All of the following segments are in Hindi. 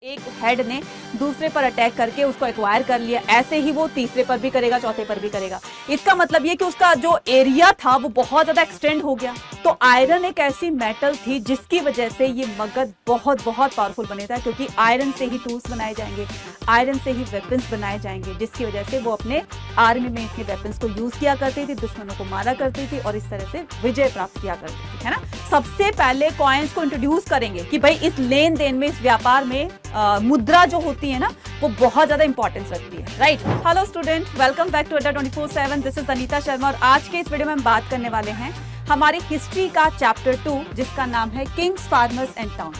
एक हेड ने दूसरे पर अटैक करके उसको एक्वायर कर लिया, ऐसे ही वो तीसरे पर भी करेगा, चौथे पर भी करेगा। इसका मतलब ये कि उसका जो एरिया था वो बहुत ज्यादा एक्सटेंड हो गया। तो आयरन एक ऐसी मेटल थी जिसकी वजह से ये मगध बहुत बहुत पावरफुल बने था, क्योंकि आयरन से ही टूल्स बनाए जाएंगे, आयरन से ही वेपन्स बनाए जाएंगे, जिसकी वजह से वो अपने आर्मी में इतने वेपन्स को यूज किया करती थी, दुश्मनों को मारा करती थी और इस तरह से विजय प्राप्त किया करती थी, है ना। सबसे पहले कॉइन्स को इंट्रोड्यूस करेंगे कि भाई इस लेन देन में, इस व्यापार में मुद्रा जो होती है ना वो बहुत ज्यादा इंपॉर्टेंस रखती है, right. Hello student, welcome back to Adda 24/7। This is Anita Sharma और आज के इस वीडियो में हम बात करने वाले हैं हमारी हिस्ट्री का चैप्टर 2 जिसका नाम है किंग्स, फार्मर्स एंड टाउन।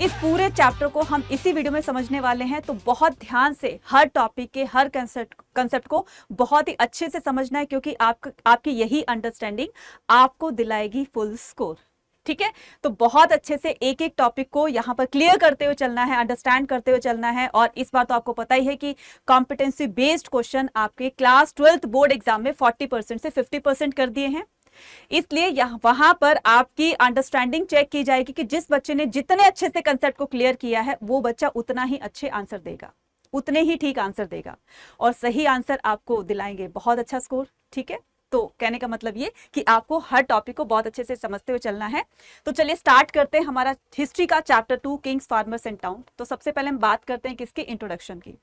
इस पूरे चैप्टर को हम इसी वीडियो में समझने वाले हैं, तो बहुत ध्यान से हर टॉपिक के हर कंसेप्ट को बहुत ही अच्छे से समझना है, क्योंकि आपकी यही अंडरस्टैंडिंग आपको दिलाएगी फुल स्कोर, ठीक है। तो बहुत अच्छे से एक एक टॉपिक को यहाँ पर क्लियर करते हुए चलना है, अंडरस्टैंड करते हुए चलना है। और इस बार तो आपको पता ही है कि कॉम्पिटेंसी बेस्ड क्वेश्चन आपके क्लास 12th बोर्ड एग्जाम में 40% से 50% कर दिए हैं, इसलिए वहां पर आपकी अंडरस्टैंडिंग चेक की जाएगी कि जिस बच्चे ने जितने अच्छे से कंसेप्ट को क्लियर किया है वो बच्चा उतना ही अच्छे आंसर देगा, उतने ही ठीक आंसर देगा और सही आंसर आपको दिलाएंगे बहुत अच्छा स्कोर, ठीक है। तो कहने का मतलब ये कि आपको हर टॉपिक को बहुत अच्छे से समझते हुए चलना है। तो चलिए स्टार्ट करते हैं हमारा हिस्ट्री का chapter 2 Kings, farmers and town. तो सबसे पहले हम बात करते हैं किसके इंट्रोडक्शन की।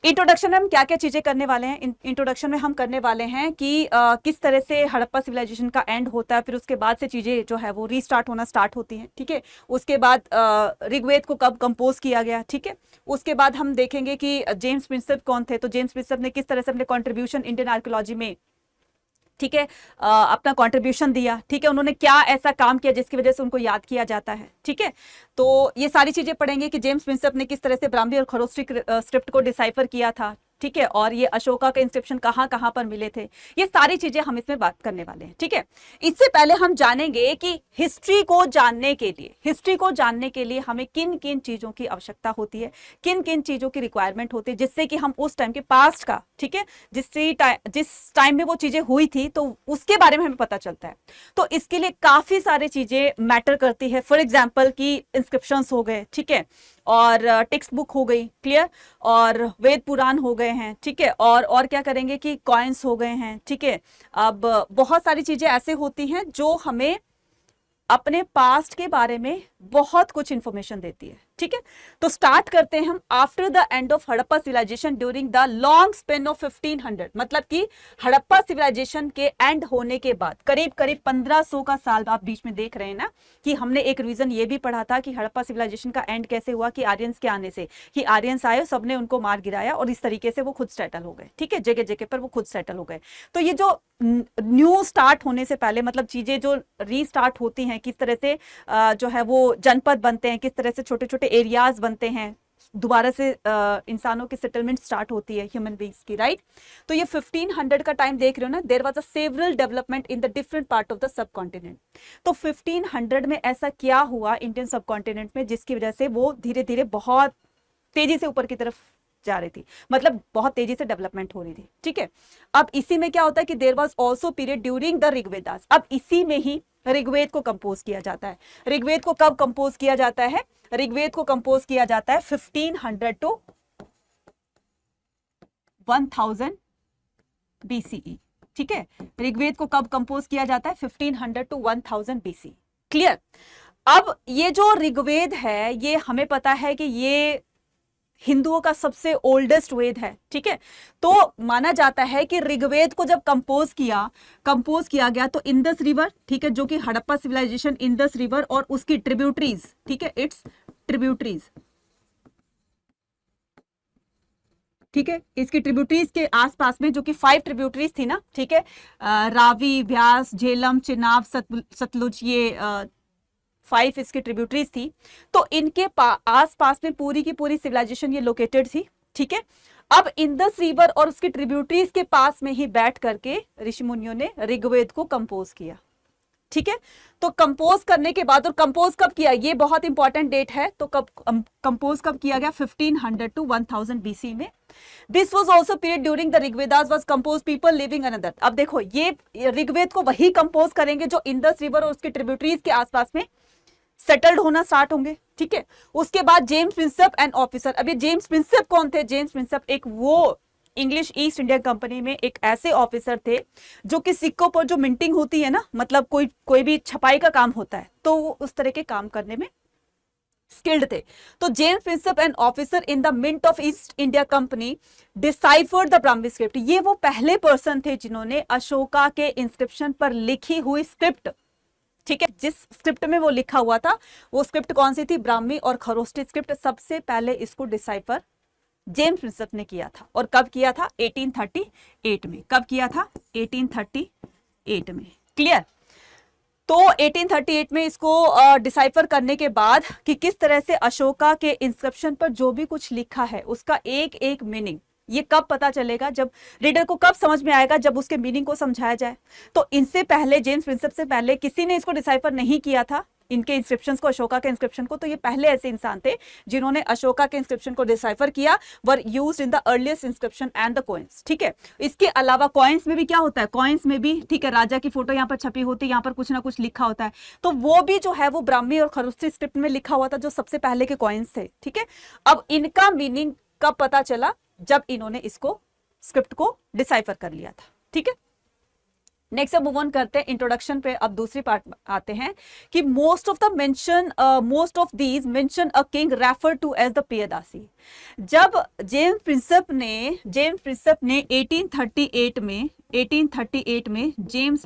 इंट्रोडक्शन में हम क्या क्या चीजें करने वाले हैं। इंट्रोडक्शन में हम करने वाले हैं कि किस तरह से हड़प्पा सिविलाइजेशन का एंड होता है, फिर उसके बाद से चीजें जो है वो रीस्टार्ट होना स्टार्ट होती हैं, ठीक है। उसके बाद ऋग्वेद को कब कंपोज किया गया, ठीक है। उसके बाद हम देखेंगे कि जेम्स प्रिंसेप कौन थे, तो जेम्स प्रिंसेप ने किस तरह से अपने कॉन्ट्रीब्यूशन इंडियन आर्कियोलॉजी में, ठीक है, अपना कंट्रीब्यूशन दिया, ठीक है। उन्होंने क्या ऐसा काम किया जिसकी वजह से उनको याद किया जाता है, ठीक है। तो ये सारी चीजें पढ़ेंगे कि जेम्स प्रिंसेप ने किस तरह से ब्राह्मी और खरोष्टी स्क्रिप्ट को डिसाइफर किया था, ठीक है, और ये अशोका के इंस्क्रिप्शन कहाँ कहाँ पर मिले थे, ये सारी चीजें हम इसमें बात करने वाले हैं, ठीक है। इससे पहले हम जानेंगे कि हिस्ट्री को जानने के लिए हमें किन किन चीजों की आवश्यकता होती है, किन किन चीजों की रिक्वायरमेंट होती है, जिससे कि हम उस टाइम के पास्ट का, ठीक है, जिस टाइम में वो चीजें हुई थी तो उसके बारे में हमें पता चलता है। तो इसके लिए काफी सारी चीजें मैटर करती है। फॉर एग्जाम्पल की इंस्क्रिप्शंस हो गए, ठीक है, और टेक्स्ट बुक हो गई, क्लियर, और वेद पुराण हो गए हैं, ठीक है, और क्या करेंगे कि कॉइन्स हो गए हैं, ठीक है। अब बहुत सारी चीजें ऐसे होती हैं जो हमें अपने पास्ट के बारे में बहुत कुछ इंफॉर्मेशन देती है, ठीक है। तो स्टार्ट करते हैं हम। After the end of Harappa civilization during the long span of 1500, मतलब कि हड़प्पा सिविलाइजेशन के एंड होने के बाद करीब करीब 1500 का साल आप बीच में देख रहे हैं ना, कि हमने एक रीजन ये भी पढ़ा था कि हड़प्पा सिविलाइजेशन का एंड कैसे हुआ, कि आर्यंस के आने से, कि आर्यंस आए, सबने उनको मार गिराया और इस तरीके से वो खुद सेटल हो गए, ठीक है, जगह जगह पर वो खुद सेटल हो गए। तो ये जो न्यू स्टार्ट होने से पहले, मतलब चीजें जो रीस्टार्ट होती हैं, किस तरह से जो है वो जनपद बनते हैं, किस तरह से छोटे छोटे एरियाज बनते हैं, दोबारा से इंसानों की सेटलमेंट स्टार्ट होती है ह्यूमन बीइंग्स की, राइट। तो ये 1500 का टाइम देख रहे हो ना, there was a several development in the different part of the subcontinent. तो 1500 में ऐसा क्या हुआ इंडियन सब कॉन्टिनेंट में जिसकी वजह से वो धीरे धीरे बहुत तेजी से ऊपर की तरफ जा रही थी, मतलब बहुत तेजी से डेवलपमेंट हो रही थी, ठीक है। अब इसी में क्या होता है कि there was also period during the Rigvedas. अब इसी में ही ऋग्वेद को कंपोज किया जाता है। ऋग्वेद को कब कंपोज किया जाता है? ऋग्वेद को कंपोज किया जाता है 1500 टू 1000 BCE, ठीक है। ऋग्वेद को कब कंपोज किया जाता है? 1500 टू 1000 BCE, क्लियर। अब ये जो ऋग्वेद है ये हमें पता है कि ये हिंदुओं का सबसे ओल्डेस्ट वेद है, ठीक है। तो माना जाता है कि ऋग्वेद को जब कंपोज किया गया तो इंदस रिवर, ठीक है, जो कि हड़प्पा सिविलाइजेशन, इंदस रिवर और उसकी ट्रिब्यूटरीज, ठीक है, इट्स ट्रिब्यूटरीज, ठीक है, इसकी ट्रिब्यूटरीज के आसपास में, जो कि 5 ट्रिब्यूटरीज थी ना, ठीक है, रावी, ब्यास, झेलम, चिनाब, सतलुज, ये 5 इसकी ट्रिब्यूटरीज थी। तो इनके आसपास में पूरी की पूरी सिविलाइजेशन ये लोकेटेड थी, ठीक है। अब इंदस रिवर और उसकी ट्रिब्यूटरीज के पास में ही बैठ करके ऋषि मुनियों ने ऋग्वेद को कंपोज किया, ठीक है। तो कंपोज करने के बाद, और कंपोज कब किया, ये बहुत इंपॉर्टेंट डेट है, तो कब कंपोज कब किया गया? 1500 टू 1000 BC में। This was also period during the Rigvedas was compose people living another. अब देखो, ये ऋग्वेद को वही कंपोज करेंगे जो इंदस रिवर और उसके ट्रिब्यूटरीज के आसपास में सेटल्ड होना स्टार्ट होंगे, ठीक है। उसके बाद जेम्स प्रिंसेप एंड ऑफिसर। अब ये जेम्स प्रिंसेप कौन थे? जेम्स प्रिंसेप एक वो इंग्लिश ईस्ट इंडिया कंपनी में एक ऐसे ऑफिसर थे जो कि सिक्कों पर जो मिंटिंग होती है ना, मतलब कोई भी छपाई का काम होता है, तो वो उस तरह के काम करने में स्किल्ड थे। तो James Prinsep and officer in the mint of East India Company deciphered the Brahmi script. ये वो पहले पर्सन थे जिन्होंने अशोका के इंस्क्रिप्शन पर लिखी हुई स्क्रिप्ट, ठीक है, जिस स्क्रिप्ट में वो लिखा हुआ था वो स्क्रिप्ट कौन सी थी? ब्राह्मी और खरोष्टी स्क्रिप्ट। सबसे पहले इसको डिसाइफर जेम्स प्रिंसेप ने किया था। और कब किया था? 1838 में। कब किया था? 1838 में। क्लियर? तो 1838 में इसको डिसाइफर करने के बाद कि किस तरह से अशोका के इंस्क्रिप्शन पर जो भी कुछ लिखा है उसका एक एक मीनिंग, ये कब पता चलेगा? जब रीडर को कब समझ में आएगा? जब उसके मीनिंग को समझाया जाए। तो इनसे पहले, जेम्स प्रिंसेप से पहले किसी ने इसको डिसाइफर नहीं किया था, इनके इंस्क्रिप्शंस को, अशोका के इंस्क्रिप्शन को। तो ये पहले ऐसे इंसान थे जिन्होंने अशोका के इंस्क्रिप्शन को डिसाइफर किया। Were used in the earliest inscription and the coins, ठीक है। इसके अलावा कॉइन्स में भी क्या होता है? कॉइन्स में भी, ठीक है, राजा की फोटो यहाँ पर छपी होती है, यहाँ पर कुछ ना कुछ लिखा होता है। तो वो भी जो है वो ब्राह्मी और खरोष्टी स्क्रिप्ट में लिखा हुआ था, जो सबसे पहले के कॉइन्स थे, ठीक है। अब इनका मीनिंग कब पता चला? जब इन्होंने इसको स्क्रिप्ट को डिसाइफर कर लिया था, ठीक है। नेक्स्ट अब मूव ऑन करते हैं इंट्रोडक्शन पे। अब दूसरी पार्ट आते हैं कि most of these mention a king refer to as the Piyadasi. जब जेम्स प्रिंसेप ने 1838 में जेम्स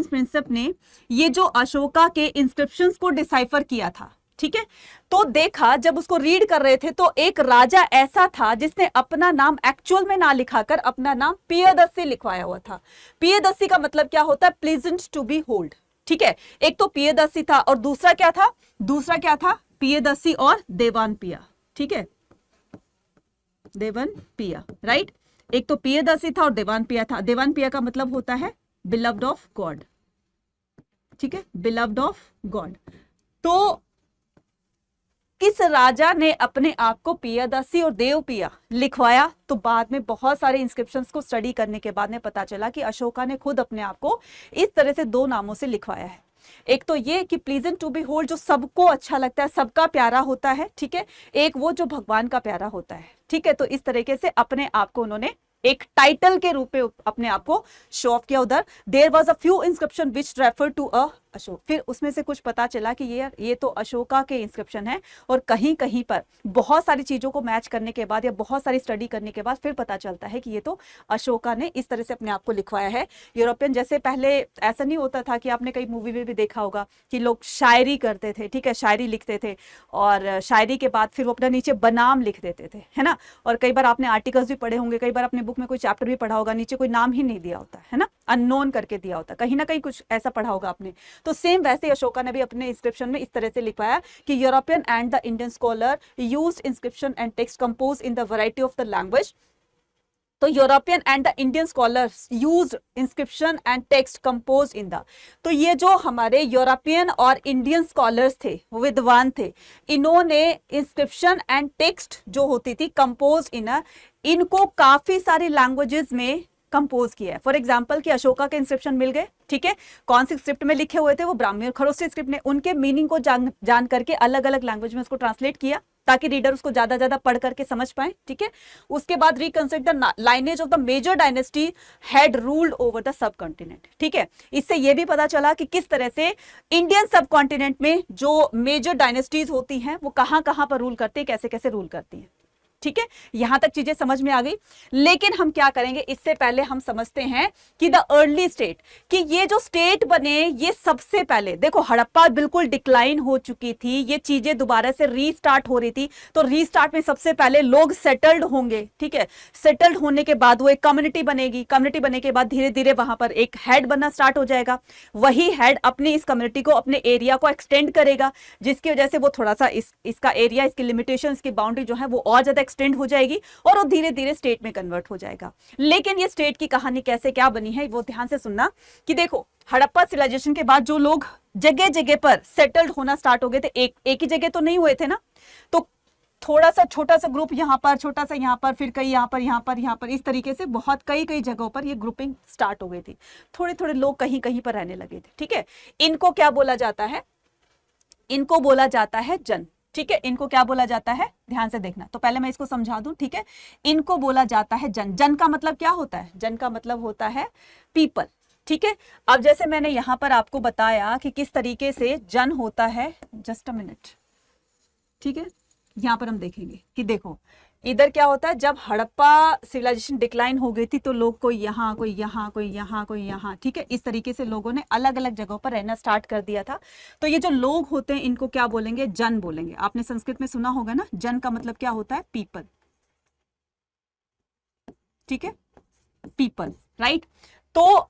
प्रिंसेप ने ये जो अशोका के इंस्क्रिप्शंस को डिसाइफर किया था, ठीक है, तो देखा जब उसको रीड कर रहे थे तो एक राजा ऐसा था जिसने अपना नाम एक्चुअल में ना लिखाकर अपना नाम पियदस्सी लिखवाया हुआ था। पियदस्सी का मतलब क्या होता है? प्लीजेंट टू बी होल्ड, ठीक है। एक तो पियदस्सी था और दूसरा क्या था? पियदस्सी और देवान पिया, ठीक है, देवन पिया, राइट। एक तो पियदस्सी था और देवान पिया था। देवान पिया का मतलब होता है बिलव्ड ऑफ गॉड, ठीक है, बिलव्ड ऑफ गॉड। तो किस राजा ने अपने आप को पियदस्सी और देव पिया लिखवाया? तो बाद में बहुत सारे इंस्क्रिप्शंस को स्टडी करने के बाद में पता चला कि अशोका ने खुद अपने आप को इस तरह से दो नामों से लिखवाया है। एक तो ये कि प्लीजेंट टू बी होल्ड, जो सबको अच्छा लगता है, सबका प्यारा होता है, ठीक है। एक वो जो भगवान का प्यारा होता है, ठीक है। तो इस तरीके से अपने आप को उन्होंने एक टाइटल के रूप में अपने आप को शो ऑफ किया उधर। There was a few inscription which refer to a Ashoka. फिर उसमें से कुछ पता चला कि ये तो अशोका के इंस्क्रिप्शन है। और कहीं कहीं पर बहुत सारी चीजों को मैच करने के बाद या बहुत सारी स्टडी करने के बाद फिर पता चलता है कि ये तो अशोका ने इस तरह से अपने आप को लिखवाया है। यूरोपियन, जैसे पहले ऐसा नहीं होता था कि आपने कई मूवी में भी देखा होगा कि लोग शायरी करते थे, ठीक है, शायरी लिखते थे और शायरी के बाद फिर वो अपना नीचे बनाम लिख देते थे, है ना। और कई बार आपने आर्टिकल्स भी पढ़े होंगे, कई बार अपने बुक में कोई चैप्टर भी पढ़ा होगा, नीचे कोई नाम ही नहीं दिया होता है ना, अननोन करके दिया होता है, कहीं ना कहीं कुछ ऐसा पढ़ा होगा आपने। तो सेम वैसे अशोका ने भी अपने इंस्क्रिप्शन में इस तरह से लिखवाया कि European and the Indian scholar used inscription and text compose in the variety of the language. तो European and the Indian scholars used inscription and text compose in the. तो ये जो हमारे यूरोपियन और इंडियन स्कॉलर्स थे, विद्वान थे, इन्होंने इंस्क्रिप्शन एंड टेक्स्ट जो होती थी कंपोज इन, इनको काफी सारी लैंग्वेजेस में कंपोज किया है। फॉर एग्जाम्पल कि अशोका के इंस्क्रिप्शन मिल गए, ठीक है, कौन सी स्क्रिप्ट में लिखे हुए थे? वो ब्राह्मी और खरोष्टी स्क्रिप्ट ने। उनके मीनिंग को जान करके अलग अलग लैंग्वेज में उसको ट्रांसलेट किया ताकि रीडर उसको ज्यादा पढ़ करके समझ पाए, ठीक है। उसके बाद reconstruct the lineage of the major dynasty had ruled over the subcontinent, ठीक है। इससे यह भी पता चला कि किस तरह से इंडियन सब कॉन्टिनेंट में जो मेजर डायनेस्टीज होती हैं वो कहां कहां पर रूल करती है, कैसे कैसे रूल करती हैं, ठीक है। यहां तक चीजें समझ में आ गई। लेकिन हम क्या करेंगे, इससे पहले हम समझते हैं कि द अर्ली स्टेट, कि ये जो स्टेट बने ये सबसे पहले, देखो हड़प्पा बिल्कुल डिक्लाइन हो चुकी थी, ये चीजें दोबारा से रीस्टार्ट हो रही थी। तो रीस्टार्ट में सबसे पहले लोग सेटल्ड होंगे, ठीक है। सेटल्ड होने के बाद वो एक कम्युनिटी बनेगी, कम्युनिटी बनने के बाद धीरे धीरे वहां पर एक हेड बनना स्टार्ट हो जाएगा। वही हेड अपनी इस कम्युनिटी को, अपने एरिया को एक्सटेंड करेगा, जिसकी वजह से वो थोड़ा सा इसका एरिया, इसकी लिमिटेशन, इसकी बाउंड्री जो है वो और ज्यादा एक्सटेंड हो जाएगी और वो धीरे धीरे स्टेट में कन्वर्ट हो जाएगा। लेकिन ये स्टेट की कहानी कैसे क्या बनी है वो ध्यान से सुनना कि देखो हड़प्पा सिविलाइजेशन के बाद जो लोग जगह जगह पर सेटल्ड होना स्टार्ट हो गए थे, एक ही जगह तो नहीं हुए थे ना। तो थोड़ा सा छोटा सा ग्रुप यहाँ पर, छोटा सा यहाँ पर, फिर कई यहाँ पर, यहाँ पर, यहाँ पर, इस तरीके से बहुत कई कई जगहों पर ये ग्रुपिंग स्टार्ट हो गई थी। थोड़े थोड़े लोग कहीं कहीं पर रहने लगे थे। ठीक है, इनको क्या बोला जाता है? इनको बोला जाता है जन। ठीक है, इनको क्या बोला जाता है? ध्यान से देखना। तो पहले मैं इसको समझा दूं। ठीक है, इनको बोला जाता है जन। जन का मतलब क्या होता है? जन का मतलब होता है पीपल। ठीक है, अब जैसे मैंने यहां पर आपको बताया कि किस तरीके से जन होता है, जस्ट अ मिनट। ठीक है, यहां पर हम देखेंगे कि देखो इधर क्या होता है, जब हड़प्पा सिविलाइजेशन डिक्लाइन हो गई थी तो लोग कोई यहाँ, कोई यहाँ, कोई यहाँ, कोई यहाँ, ठीक है, इस तरीके से लोगों ने अलग अलग जगहों पर रहना स्टार्ट कर दिया था। तो ये जो लोग होते हैं इनको क्या बोलेंगे? जन बोलेंगे। आपने संस्कृत में सुना होगा ना, जन का मतलब क्या होता है? पीपल। ठीक है, पीपल, राइट। तो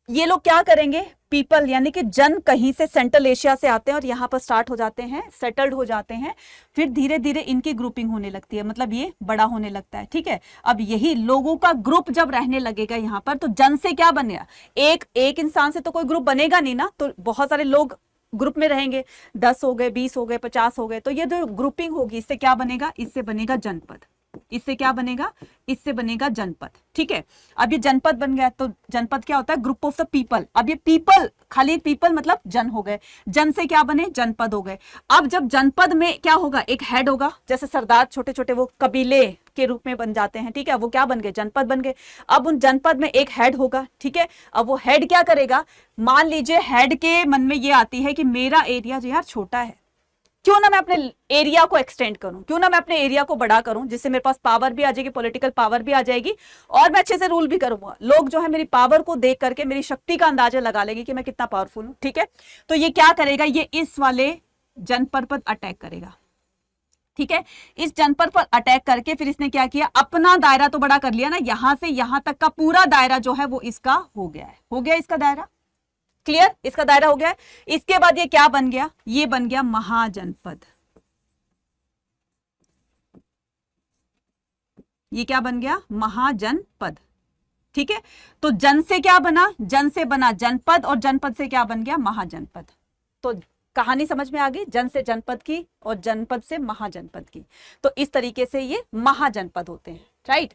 ये लोग क्या करेंगे? पीपल यानी कि जन कहीं से सेंट्रल एशिया से आते हैं और यहाँ पर स्टार्ट हो जाते हैं, सेटल्ड हो जाते हैं, फिर धीरे धीरे इनकी ग्रुपिंग होने लगती है, मतलब ये बड़ा होने लगता है। ठीक है, अब यही लोगों का ग्रुप जब रहने लगेगा यहाँ पर, तो जन से क्या बनेगा? एक इंसान से तो कोई ग्रुप बनेगा नहीं ना, तो बहुत सारे लोग ग्रुप में रहेंगे, 10 हो गए, 20 हो गए, 50 हो गए, तो ये जो ग्रुपिंग होगी इससे क्या बनेगा? इससे बनेगा जनपद। इससे क्या बनेगा? इससे बनेगा जनपद। ठीक है, अब ये जनपद बन गया, तो जनपद क्या होता है? Group of the people. अब ये पीपल, खाली पीपल मतलब जन हो गए, जन से क्या बने? जनपद हो गए। अब जब जनपद में क्या होगा? एक हेड होगा, जैसे सरदार छोटे छोटे वो कबीले के रूप में बन जाते हैं। ठीक है, वो क्या बन गए? जनपद बन गए। अब उन जनपद में एक हेड होगा। ठीक है, अब वो हेड क्या करेगा? मान लीजिए हेड के मन में ये आती है कि मेरा एरिया जो यार छोटा है, क्यों ना मैं अपने एरिया को एक्सटेंड करूं, क्यों ना मैं अपने एरिया को बड़ा करूं, जिससे मेरे पास पावर भी आ जाएगी, पॉलिटिकल पावर भी आ जाएगी और मैं अच्छे से रूल भी करूंगा। लोग जो है मेरी पावर को देख करके मेरी शक्ति का अंदाजा लगा लेंगे कि मैं कितना पावरफुल हूं। ठीक है, तो ये क्या करेगा? ये इस वाले जनपद पर अटैक करेगा। ठीक है, इस जनपद पर अटैक करके फिर इसने क्या किया? अपना दायरा तो बड़ा कर लिया ना, यहां से यहां तक का पूरा दायरा जो है वो इसका हो गया है, हो गया इसका दायरा। क्लियर? इसका दायरा हो गया। इसके बाद ये क्या बन गया? ये बन गया महाजनपद। ये क्या बन गया? महाजनपद। ठीक है, तो जन से क्या बना? जन से बना जनपद और जनपद से क्या बन गया? महाजनपद। तो कहानी समझ में आ गई, जन से जनपद की और जनपद से महाजनपद की। तो इस तरीके से ये महाजनपद होते हैं, राइट।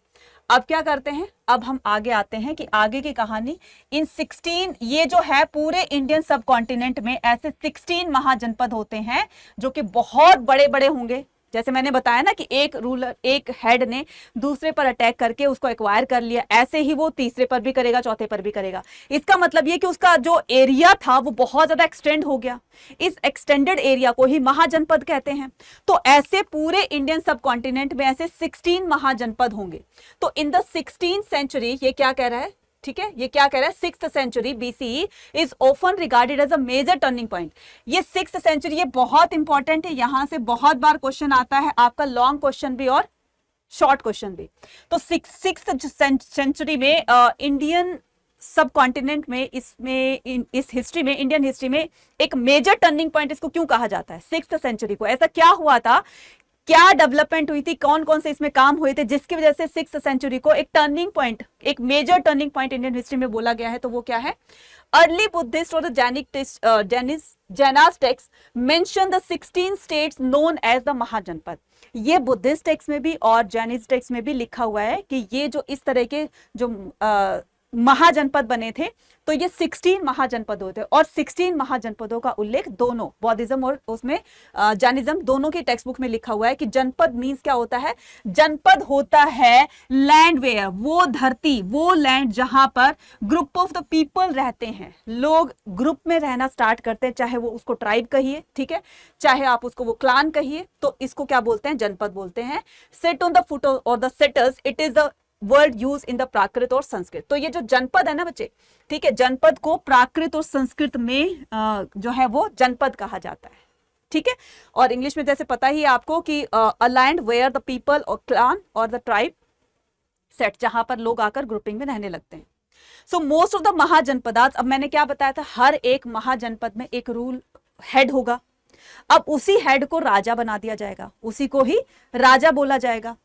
अब क्या करते हैं? अब हम आगे आते हैं कि आगे की कहानी इन 16, ये जो है पूरे इंडियन सब कॉन्टिनेंट में ऐसे 16 महाजनपद होते हैं जो कि बहुत बड़े बड़े होंगे। जैसे मैंने बताया ना कि एक रूलर, एक हेड ने दूसरे पर अटैक करके उसको एक्वायर कर लिया, ऐसे ही वो तीसरे पर भी करेगा, चौथे पर भी करेगा। इसका मतलब ये कि उसका जो एरिया था वो बहुत ज्यादा एक्सटेंड हो गया। इस एक्सटेंडेड एरिया को ही महाजनपद कहते हैं। तो ऐसे पूरे इंडियन सब कॉन्टिनेंट में ऐसे 16 महाजनपद होंगे। तो इन द 16th सेंचुरी, ये क्या कह रहा है? ठीक है, ये क्या कह रहा है? 6th century BCE is often regarded as a major turning point. ये 6th सेंचुरी, ये बहुत इंपॉर्टेंट है, यहां से बहुत बार क्वेश्चन आता है, आपका लॉन्ग क्वेश्चन भी और शॉर्ट क्वेश्चन भी। तो 6th सेंचुरी में इंडियन सब कॉन्टिनेंट में, इसमें इस हिस्ट्री में, इंडियन हिस्ट्री में एक मेजर टर्निंग पॉइंट इसको क्यों कहा जाता है? 6th सेंचुरी को ऐसा क्या हुआ था, क्या डेवलपमेंट हुई थी, कौन कौन से इसमें काम हुए थे जिसकी वजह से 6th सेंचुरी को एक टर्निंग पॉइंट, एक major turning point Indian history में बोला गया है? तो वो क्या है? अर्ली बुद्धिस्ट और Jainas text mention the 16 states known as the mahajanapada. ये बुद्धिस्ट टेक्स्ट में भी और जैनिस टेक्स्ट में भी लिखा हुआ है कि ये जो इस तरह के जो महाजनपद बने थे, तो ये 16 महाजनपद होते हैं। और 16 महाजनपदों का उल्लेख दोनों बौद्धिज्म और उसमें जैनिज्म दोनों की टेक्स्ट बुक में लिखा हुआ है कि जनपद मींस क्या होता है? जनपद होता है लैंड वेयर, वो धरती, वो लैंड जहां पर ग्रुप ऑफ द पीपल रहते हैं। लोग ग्रुप में रहना स्टार्ट करते हैं, चाहे वो उसको ट्राइब कहिए, ठीक है, चाहे आप उसको वो क्लान कहिए, तो इसको क्या बोलते हैं? जनपद बोलते हैं। सेट ऑन द फुट और the settlers, it is the word use in the Prakrit और संस्कृत। तो ये जो जनपद है ना बच्चे, ठीक है, जनपद को प्राकृत और संस्कृत में जो है वो जनपद कहा जाता है। ठीक है, और इंग्लिश में जैसे पता ही है आपको कि a land where the people और क्लान और द ट्राइब सेट, जहां पर लोग आकर ग्रुपिंग में रहने लगते हैं। सो मोस्ट ऑफ द महाजनपदात, अब मैंने क्या बताया था, हर एक महाजनपद में एक रूल हेड होगा। अब उसी हेड को राजा बना दिया जाएगा, उसी को ही राजा बोला जाएगा।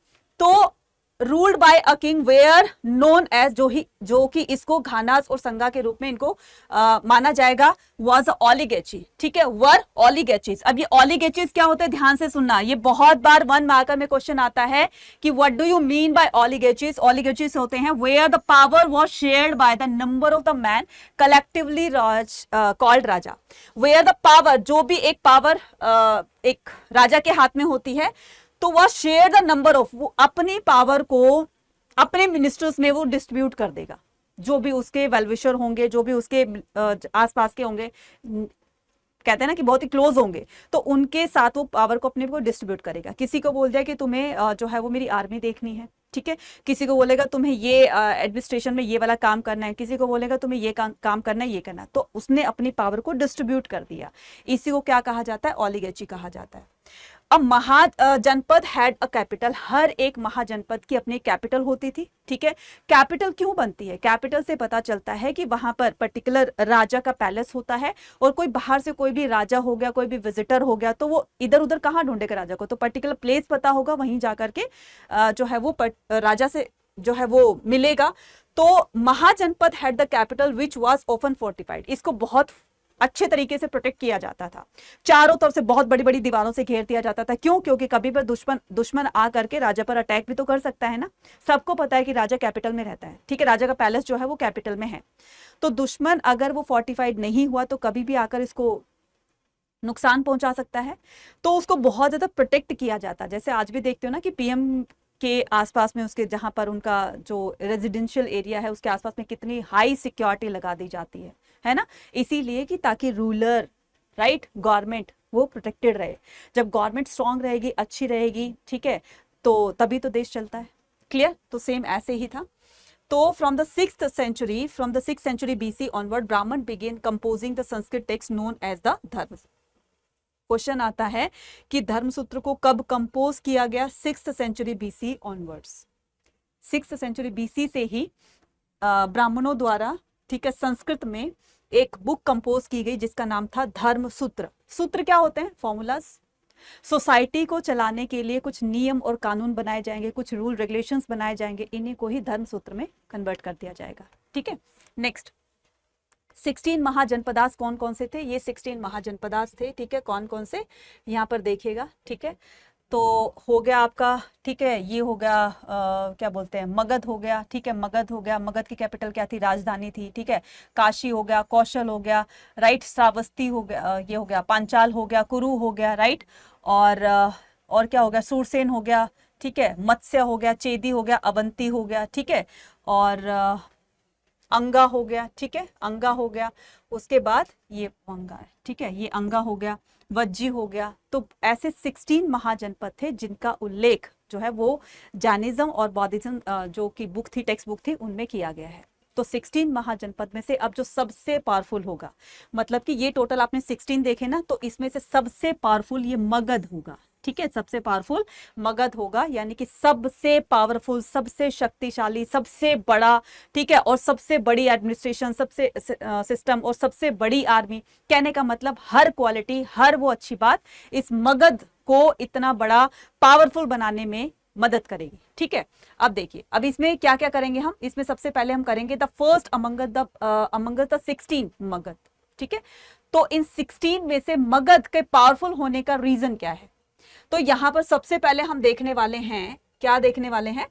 तो ruled by a king were known as, जो कि इसको घानास और संगा के रूप में इनको माना जाएगा, वाज अ ओलिगेची, ठीक है, वर ओलिगेचीज। अब ये ओलिगेचीज क्या होते हैं, ध्यान से सुनना, ये बहुत बार 1 मार्कर में क्वेश्चन आता है कि what do you mean by oligarchies. Oligarchies होते हैं where the power was shared by the number of the man collectively called raja. Where the power, जो भी एक पावर एक राजा के हाथ में होती है, तो वह शेयर द नंबर ऑफ, वो अपनी पावर को अपने मिनिस्टर्स में वो डिस्ट्रीब्यूट कर देगा, जो भी उसके वेलविशर होंगे, जो भी उसके आसपास के होंगे, कहते हैं ना कि बहुत ही क्लोज होंगे, तो उनके साथ वो पावर को अपने को डिस्ट्रीब्यूट करेगा। किसी को बोल दिया कि तुम्हें जो है वो मेरी आर्मी देखनी है, ठीक है, किसी को बोलेगा तुम्हें ये एडमिनिस्ट्रेशन में ये वाला काम करना है, किसी को बोलेगा तुम्हें ये काम करना है, ये करना है, तो उसने अपनी पावर को डिस्ट्रीब्यूट कर दिया। इसी को क्या कहा जाता है, ओलिगेची कहा जाता है। अब महाजनपद हैड अ कैपिटल, हर एक महाजनपद की अपनी कैपिटल होती थी, ठीक है। कैपिटल क्यों बनती है, कैपिटल से पता चलता है कि वहां पर पर्टिकुलर राजा का पैलेस होता है, और कोई बाहर से कोई भी राजा हो गया, कोई भी विजिटर हो गया, तो वो इधर उधर कहाँ ढूंढेगा राजा को, तो पर्टिकुलर प्लेस पता होगा, वहीं जाकर के जो है वो राजा से जो है वो मिलेगा। तो mahajanapada had the capital which was often fortified, इसको बहुत अच्छे तरीके से प्रोटेक्ट किया जाता था, चारों तरफ से बहुत बड़ी बड़ी दीवारों से घेर दिया जाता था। क्यों, क्योंकि कभी भी दुश्मन आ करके राजा पर अटैक भी तो कर सकता है ना। सबको पता है कि राजा कैपिटल में रहता है, ठीक है, राजा का पैलेस जो है वो कैपिटल में है, तो दुश्मन अगर वो फोर्टिफाइड नहीं हुआ तो कभी भी आकर इसको नुकसान पहुंचा सकता है, तो उसको बहुत ज्यादा प्रोटेक्ट किया जाता है। जैसे आज भी देखते हो ना कि पीएम के आसपास में, उसके जहां पर उनका जो रेजिडेंशियल एरिया है उसके आसपास में कितनी हाई सिक्योरिटी लगा दी जाती है ना, इसीलिए कि ताकि रूलर, राइट, गवर्नमेंट वो प्रोटेक्टेड रहे। जब गवर्नमेंट स्ट्रांग रहेगी, अच्छी रहेगी, ठीक है, तो तभी तो देश चलता है। क्लियर, तो सेम ऐसे ही था। तो from the 6th century BC onward brahmana began composing the Sanskrit text known as the dharma. Question आता है कि धर्मसूत्र को कब कंपोज किया गया, 6th century BC onwards. 6th century BC से ही ब्राह्मणों द्वारा, ठीक है, संस्कृत में एक बुक कंपोज की गई जिसका नाम था धर्मसूत्र। सूत्र क्या होते हैं, फॉर्मूलाज। सोसाइटी को चलाने के लिए कुछ नियम और कानून बनाए जाएंगे, कुछ रूल रेगुलेशंस बनाए जाएंगे, इन्हीं को ही धर्मसूत्र में कन्वर्ट कर दिया जाएगा, ठीक है। नेक्स्ट, 16 महाजनपदास कौन कौन से थे, ये 16 महाजनपदास थे, ठीक है, कौन कौन से यहाँ पर देखिएगा, ठीक है। तो हो गया आपका, ठीक है, ये हो गया क्या बोलते हैं, मगध हो गया, ठीक है, मगध हो गया, मगध की कैपिटल क्या थी, राजधानी थी, ठीक है। काशी हो गया, कौशल हो गया, राइट, श्रावस्ती हो गया, ये हो गया, पांचाल हो गया, कुरु हो गया, राइट, और क्या हो गया, सूरसेन हो गया, ठीक है, मत्स्य हो गया, चेदी हो गया, अवंती हो गया, ठीक है, और अंगा हो गया, ठीक है, अंगा हो गया, उसके बाद ये अंगा है, ठीक है, ये अंगा हो गया, वज्जी हो गया। तो ऐसे 16 महाजनपद थे जिनका उल्लेख जो है वो जैनिज्म और बौद्धिज्म जो की बुक थी, टेक्स्ट बुक थी, उनमें किया गया है। तो 16 महाजनपद में से अब जो सबसे पावरफुल होगा, मतलब कि ये टोटल आपने 16 देखे ना, तो इसमें से सबसे पावरफुल ये मगध होगा, ठीक है, सबसे पावरफुल मगध होगा, यानी कि सबसे पावरफुल, सबसे शक्तिशाली, सबसे बड़ा, ठीक है, और सबसे बड़ी एडमिनिस्ट्रेशन, सबसे सिस्टम और सबसे बड़ी आर्मी। कहने का मतलब हर क्वालिटी, हर वो अच्छी बात इस मगध को इतना बड़ा पावरफुल बनाने में मदद करेगी, ठीक है। अब देखिए, अब इसमें क्या क्या करेंगे हम, इसमें सबसे पहले हम करेंगे the first among the 16 Magadh, ठीक है। तो इन 16 में से मगध के पावरफुल होने का रीजन क्या है, तो यहां पर सबसे पहले हम देखने वाले हैं, क्या देखने वाले हैं,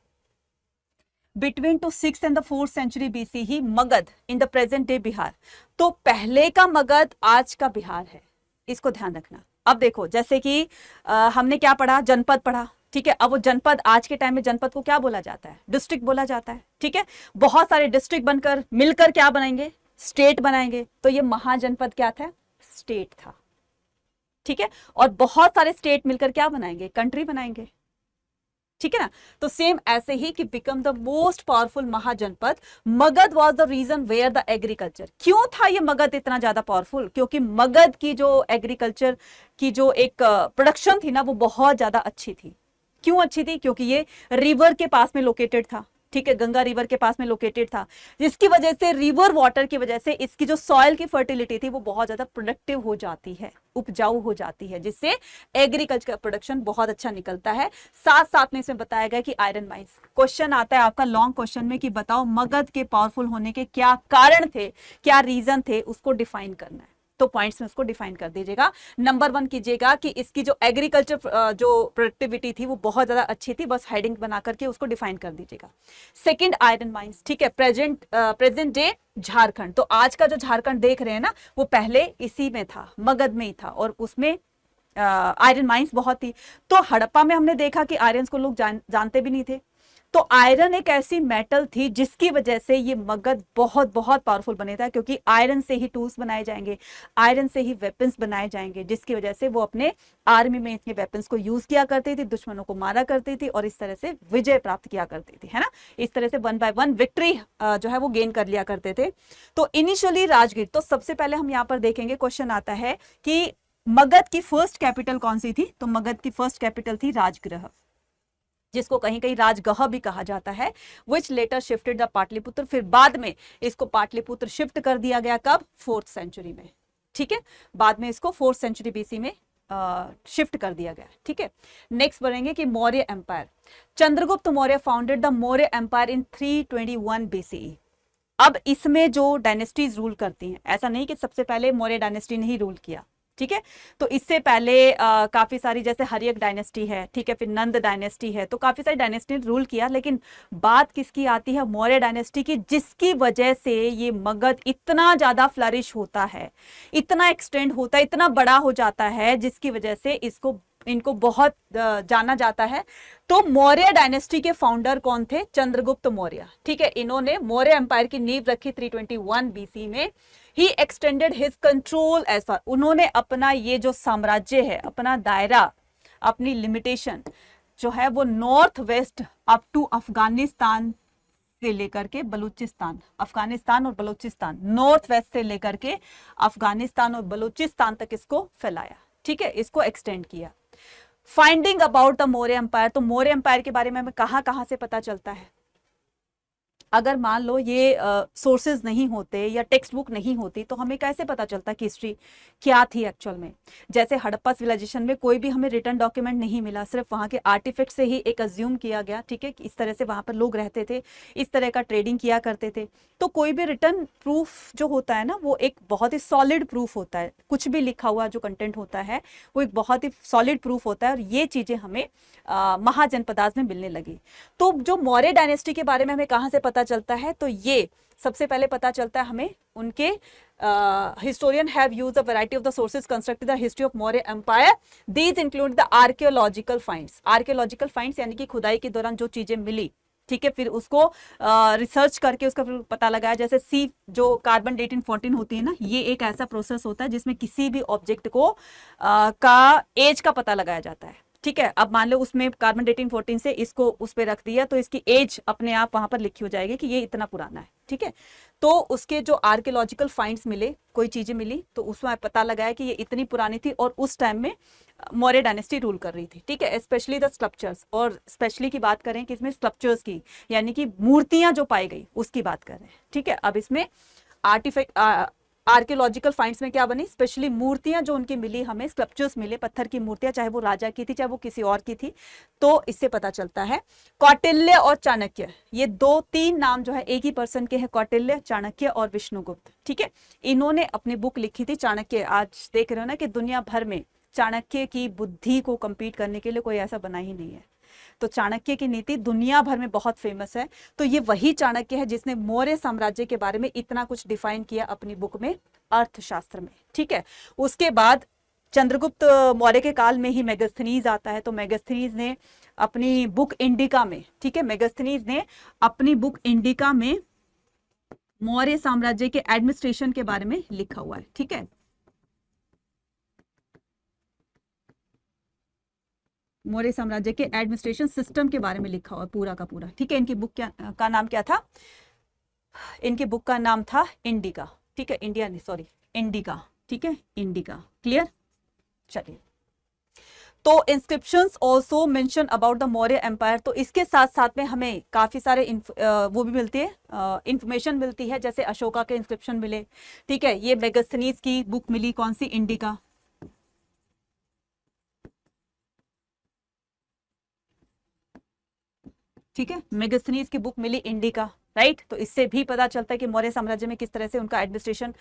between two 6th and the 4th century BC he Magadh in the present day Bihar. तो पहले का मगध आज का बिहार है, इसको ध्यान रखना। अब देखो, जैसे कि हमने क्या पढ़ा, जनपद पढ़ा, ठीक है। अब वो जनपद, आज के टाइम में जनपद को क्या बोला जाता है, डिस्ट्रिक्ट बोला जाता है, ठीक है। बहुत सारे डिस्ट्रिक्ट बनकर मिलकर क्या बनाएंगे, स्टेट बनाएंगे। तो ये महाजनपद क्या था, स्टेट था, ठीक है। और बहुत सारे स्टेट मिलकर क्या बनाएंगे, कंट्री बनाएंगे, ठीक है ना। तो सेम ऐसे ही कि become the most powerful mahajanapada, Magadha was the region where the agriculture. क्यों था ये मगध इतना ज्यादा पावरफुल, क्योंकि मगध की जो एग्रीकल्चर की जो एक प्रोडक्शन थी ना, वो बहुत ज्यादा अच्छी थी। क्यों अच्छी थी, क्योंकि ये रिवर के पास में लोकेटेड था, ठीक है, गंगा रिवर के पास में लोकेटेड था, जिसकी वजह से रिवर वाटर की वजह से इसकी जो सॉइल की फर्टिलिटी थी वो बहुत ज्यादा प्रोडक्टिव हो जाती है, उपजाऊ हो जाती है, जिससे एग्रीकल्चर का प्रोडक्शन बहुत अच्छा निकलता है। साथ साथ में इसमें बताया गया कि आयरन माइंस, क्वेश्चन आता है आपका लॉन्ग क्वेश्चन में कि बताओ मगध के पावरफुल होने के क्या कारण थे, क्या रीजन थे, उसको डिफाइन करना है। तो पॉइंट्स में उसको डिफाइन कर दीजिएगा। नंबर 1 कीजिएगा कि इसकी जो एग्रीकल्चर जो प्रोडक्टिविटी थी वो बहुत ज्यादा अच्छी थी, बस हेडिंग बना करके उसको डिफाइन कर दीजिएगा। सेकंड, आयरन माइंस, ठीक है, प्रेजेंट डे झारखंड। तो आज का जो झारखंड देख रहे हैं ना, वो पहले इसी में था, मगध में ही था, और उसमें आयरन माइंस बहुत थी। तो हड़प्पा में हमने देखा कि आयरन को लोग जानते भी नहीं थे। तो आयरन एक ऐसी मेटल थी जिसकी वजह से ये मगध बहुत बहुत पावरफुल बने था, क्योंकि आयरन से ही टूल्स बनाए जाएंगे, आयरन से ही वेपन्स बनाए जाएंगे, जिसकी वजह से वो अपने आर्मी में इतने वेपन्स को यूज किया करती थी, दुश्मनों को मारा करती थी और इस तरह से विजय प्राप्त किया करती थी, है ना। इस तरह से 1 बाय 1 विक्ट्री जो है वो गेन कर लिया करते थे। तो इनिशियली राजगीर, तो सबसे पहले हम यहाँ पर देखेंगे, क्वेश्चन आता है कि मगध की फर्स्ट कैपिटल कौन सी थी। तो मगध की फर्स्ट कैपिटल थी राजगृह, जिसको कहीं कहीं राजगह भी कहा जाता है, विच लेटर शिफ्टेड द पाटलिपुत्र। फिर बाद में इसको पाटलिपुत्र शिफ्ट कर दिया गया, कब, 4th सेंचुरी में, ठीक है, बाद में इसको 4th सेंचुरी बीसी में शिफ्ट कर दिया गया, ठीक है। नेक्स्ट बढ़ेंगे कि Maurya empire, Chandragupta Maurya founded the Maurya empire in 321 BCE. अब इसमें जो डायनेस्टीज रूल करती हैं, ऐसा नहीं कि सबसे पहले मौर्य डायनेस्टी ने ही रूल किया, ठीक है। तो इससे पहले काफी सारी, जैसे हर्यक डायनेस्टी है, ठीक है, फिर नंद डायनेस्टी है, तो काफी सारी डायनेस्टी ने रूल किया, लेकिन बात किसकी आती है, मौर्य डायनेस्टी की, जिसकी वजह से ये मगध इतना ज्यादा फ्लरिश होता है, इतना एक्सटेंड होता है, इतना बड़ा हो जाता है, जिसकी वजह से इनको बहुत जाना जाता है। तो मौर्य डायनेस्टी के फाउंडर कौन थे, चंद्रगुप्त मौर्य, ठीक है। इन्होंने मौर्य एम्पायर की नींव रखी 321 बीसी में। He extended his control as far, उन्होंने अपना ये जो साम्राज्य है, अपना दायरा, अपनी लिमिटेशन जो है वो north west up to Afghanistan से लेकर के बलूचिस्तान, अफगानिस्तान और बलूचिस्तान, नॉर्थ वेस्ट से लेकर के अफगानिस्तान और बलूचिस्तान तक इसको फैलाया, ठीक है, इसको एक्सटेंड किया। Finding about the Maurya empire, तो मौर्य एम्पायर के बारे में हमें कहां कहां से पता चलता है। अगर मान लो ये सोर्सेज नहीं होते या टेक्स्ट बुक नहीं होती, तो हमें कैसे पता चलता कि हिस्ट्री क्या थी एक्चुअल में। जैसे हड़प्पा सिविलाइजेशन में कोई भी हमें रिटर्न डॉक्यूमेंट नहीं मिला, सिर्फ वहाँ के आर्टिफैक्ट से ही एक अज्यूम किया गया, ठीक है, इस तरह से वहाँ पर लोग रहते थे, इस तरह का ट्रेडिंग किया करते थे। तो कोई भी रिटर्न प्रूफ जो होता है ना, वो एक बहुत ही सॉलिड प्रूफ होता है, कुछ भी लिखा हुआ जो कंटेंट होता है वो एक बहुत ही सॉलिड प्रूफ होता है, और ये चीजें हमें महाजनपदास में मिलने लगी। तो जो मौर्य डायनेस्टी के बारे में हमें कहाँ से पता चलता है, तो ये सबसे पहले पता चलता है हमें उनके historian have used a variety of the sources constructed the history of Maurya empire, these include the archaeological finds. Archaeological finds यानी कि खुदाई के दौरान जो चीजें मिली, ठीक है, फिर उसको रिसर्च करके उसका फिर पता लगाया। जैसे सी जो कार्बन डेटिंग 14 होती है ना, ये एक ऐसा प्रोसेस होता है जिसमें किसी भी ऑब्जेक्ट को का एज का पता लगाया जाता है, ठीक है। अब मान लो उसमें कार्बन डेटिंग 14 से इसको उस पर रख दिया, तो इसकी एज अपने आप वहां पर लिखी हो जाएगी कि ये इतना पुराना है, ठीक है। तो उसके जो आर्कियोलॉजिकल फाइंड्स मिले, कोई चीजें मिली, तो उसमें पता लगाया कि ये इतनी पुरानी थी और उस टाइम में मौर्य डायनेस्टी रूल कर रही थी, ठीक है। स्पेशली द स्कल्पचर्स, और स्पेशली की बात करें कि इसमें स्कल्पचर्स की, यानी कि मूर्तियां जो पाई गई उसकी बात कर रहे हैं, ठीक है। अब इसमें आर्टिफैक्ट आर्कियोलॉजिकल फाइंड्स में क्या बनी, स्पेशली मूर्तियां जो उनकी मिली, हमें स्कल्पचर्स मिले, पत्थर की मूर्तियां, चाहे वो राजा की थी चाहे वो किसी और की थी, तो इससे पता चलता है। कौटिल्य और चाणक्य, ये 2-3 नाम जो है एक ही पर्सन के हैं, कौटिल्य, चाणक्य और विष्णुगुप्त, ठीक है। इन्होंने अपनी बुक लिखी थी चाणक्य। आज देख रहे हो ना कि दुनिया भर में चाणक्य की बुद्धि को कंपीट करने के लिए कोई ऐसा बना ही नहीं है। तो चाणक्य की नीति दुनिया भर में बहुत फेमस है। तो ये वही चाणक्य है जिसने मौर्य साम्राज्य के बारे में इतना कुछ डिफाइन किया अपनी बुक में, अर्थशास्त्र में, ठीक है। उसके बाद चंद्रगुप्त मौर्य के काल में ही मेगास्थनीज आता है। तो मेगास्थनीज ने अपनी बुक इंडिका में, ठीक है, मेगास्थनीज ने अपनी बुक इंडिका में मौर्य साम्राज्य के एडमिनिस्ट्रेशन के बारे में लिखा हुआ है, ठीक है। मौर्य साम्राज्य के एडमिनिस्ट्रेशन सिस्टम के बारे में लिखा हुआ पूरा का पूरा, ठीक है। इनकी बुक का नाम क्या था, इनकी बुक का नाम था इंडिका, ठीक है, इंडिया नहीं, सॉरी, इंडिका, ठीक है, इंडिका, क्लियर। चलिए, तो inscriptions also mention about the Maurya empire, तो इसके साथ साथ में हमें काफी सारे वो भी मिलती है, इंफॉर्मेशन मिलती है, जैसे अशोका के इंस्क्रिप्शन मिले, ठीक है। ये मेगास्थनीज की बुक मिली, कौन सी, इंडिका, ठीक है, मेगास्थनीज की बुक मिली इंडिका, राइट। तो इससे भी पता चलता है कि मौर्य साम्राज्य में किस तरह से उनका एडमिनिस्ट्रेशन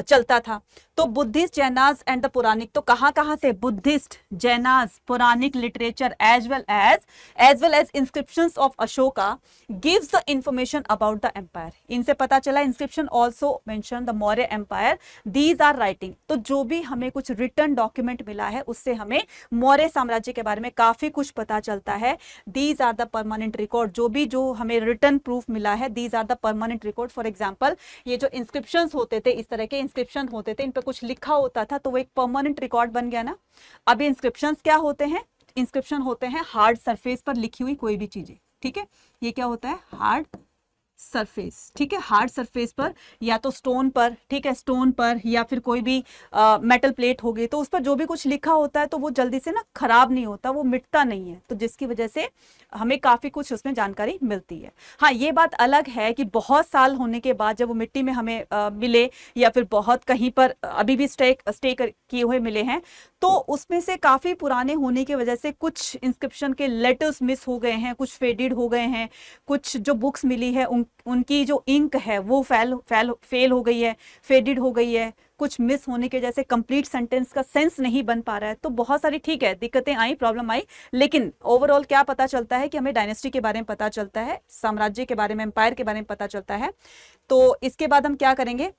चलता था। तो Buddhist, Jainas and the Puranic, तो कहां से, Buddhist, Jainas, Puranic literature as well as inscriptions of Ashoka gives the information about the empire. इनसे पता चला, inscription also mention the Maurya empire, these are writing. तो जो भी हमें कुछ रिटर्न डॉक्यूमेंट मिला है उससे हमें मौर्य साम्राज्य के बारे में काफी कुछ पता चलता है। These are the permanent record, जो हमें रिटर्न प्रूफ मिला है, these are the permanent record. For example, ये जो इंस्क्रिप्शंस होते थे, इस तरह के इंस्क्रिप्शन होते थे, इन पे कुछ लिखा होता था तो वो एक परमानेंट रिकॉर्ड बन गया ना। अब इंस्क्रिप्शंस क्या होते हैं, इंस्क्रिप्शन होते हैं हार्ड सरफेस पर लिखी हुई कोई भी चीजें, ठीक है। ये क्या होता है, हार्ड सरफेस, ठीक है, हार्ड सरफेस पर, या तो स्टोन पर, ठीक है, स्टोन पर, या फिर कोई भी मेटल प्लेट हो गई, तो उस पर जो भी कुछ लिखा होता है तो वो जल्दी से ना खराब नहीं होता, वो मिटता नहीं है, तो जिसकी वजह से हमें काफी कुछ उसमें जानकारी मिलती है। हाँ, ये बात अलग है कि बहुत साल होने के बाद जब वो मिट्टी में हमें मिले, या फिर बहुत कहीं पर अभी भी स्टे किए हुए मिले हैं, तो उसमें से काफी पुराने होने की वजह से कुछ इंस्क्रिप्शन के लेटर्स मिस हो गए हैं, कुछ फेडेड हो गए हैं, कुछ जो बुक्स मिली है उनकी जो इंक है वो फेल हो गई है, फेडेड हो गई है, कुछ मिस होने के जैसे कंप्लीट सेंटेंस का सेंस नहीं बन पा रहा है। तो बहुत सारी, ठीक है, दिक्कतें आई, प्रॉब्लम आई, लेकिन ओवरऑल क्या पता चलता है कि हमें डायनेस्टी के बारे में पता चलता है, साम्राज्य के बारे में, एम्पायर के बारे में पता चलता है। तो इसके बाद हम क्या करेंगे,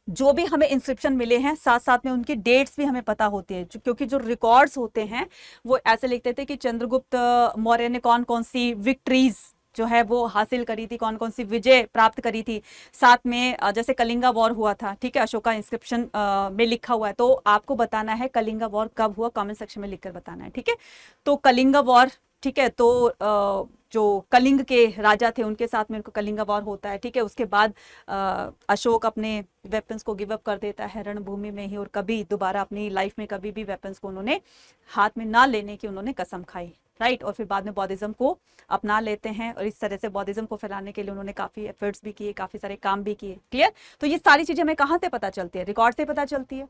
जो भी हमें इंस्क्रिप्शन मिले हैं साथ साथ में उनकी डेट्स भी हमें पता होती है, क्योंकि जो रिकॉर्ड्स होते हैं वो ऐसे लिखते थे कि चंद्रगुप्त मौर्य ने कौन कौन सी विक्ट्रीज जो है वो हासिल करी थी, कौन कौन सी विजय प्राप्त करी थी, साथ में जैसे कलिंगा वॉर हुआ था, ठीक है, अशोका इंस्क्रिप्शन में लिखा हुआ है, तो आपको बताना है कलिंगा वॉर कब हुआ, कमेंट सेक्शन में लिखकर बताना है, ठीक है। तो कलिंगा वॉर, ठीक है, तो जो कलिंग के राजा थे उनके साथ में उनको कलिंगा वॉर होता है, ठीक है। उसके बाद अशोक अपने वेपन्स को गिव अप कर देता है रणभूमि में ही, और कभी दोबारा अपनी लाइफ में कभी भी वेपन्स को उन्होंने हाथ में ना लेने की उन्होंने कसम खाई, राइट। और फिर बाद में बौद्धिज्म को अपना लेते हैं, और इस तरह से बौद्धिज्म को फैलाने के लिए उन्होंने काफी एफर्ट्स भी किए, काफी सारे काम भी किए, क्लियर। तो ये सारी चीजें हमें कहाँ से पता चलती है, रिकॉर्ड से पता चलती है।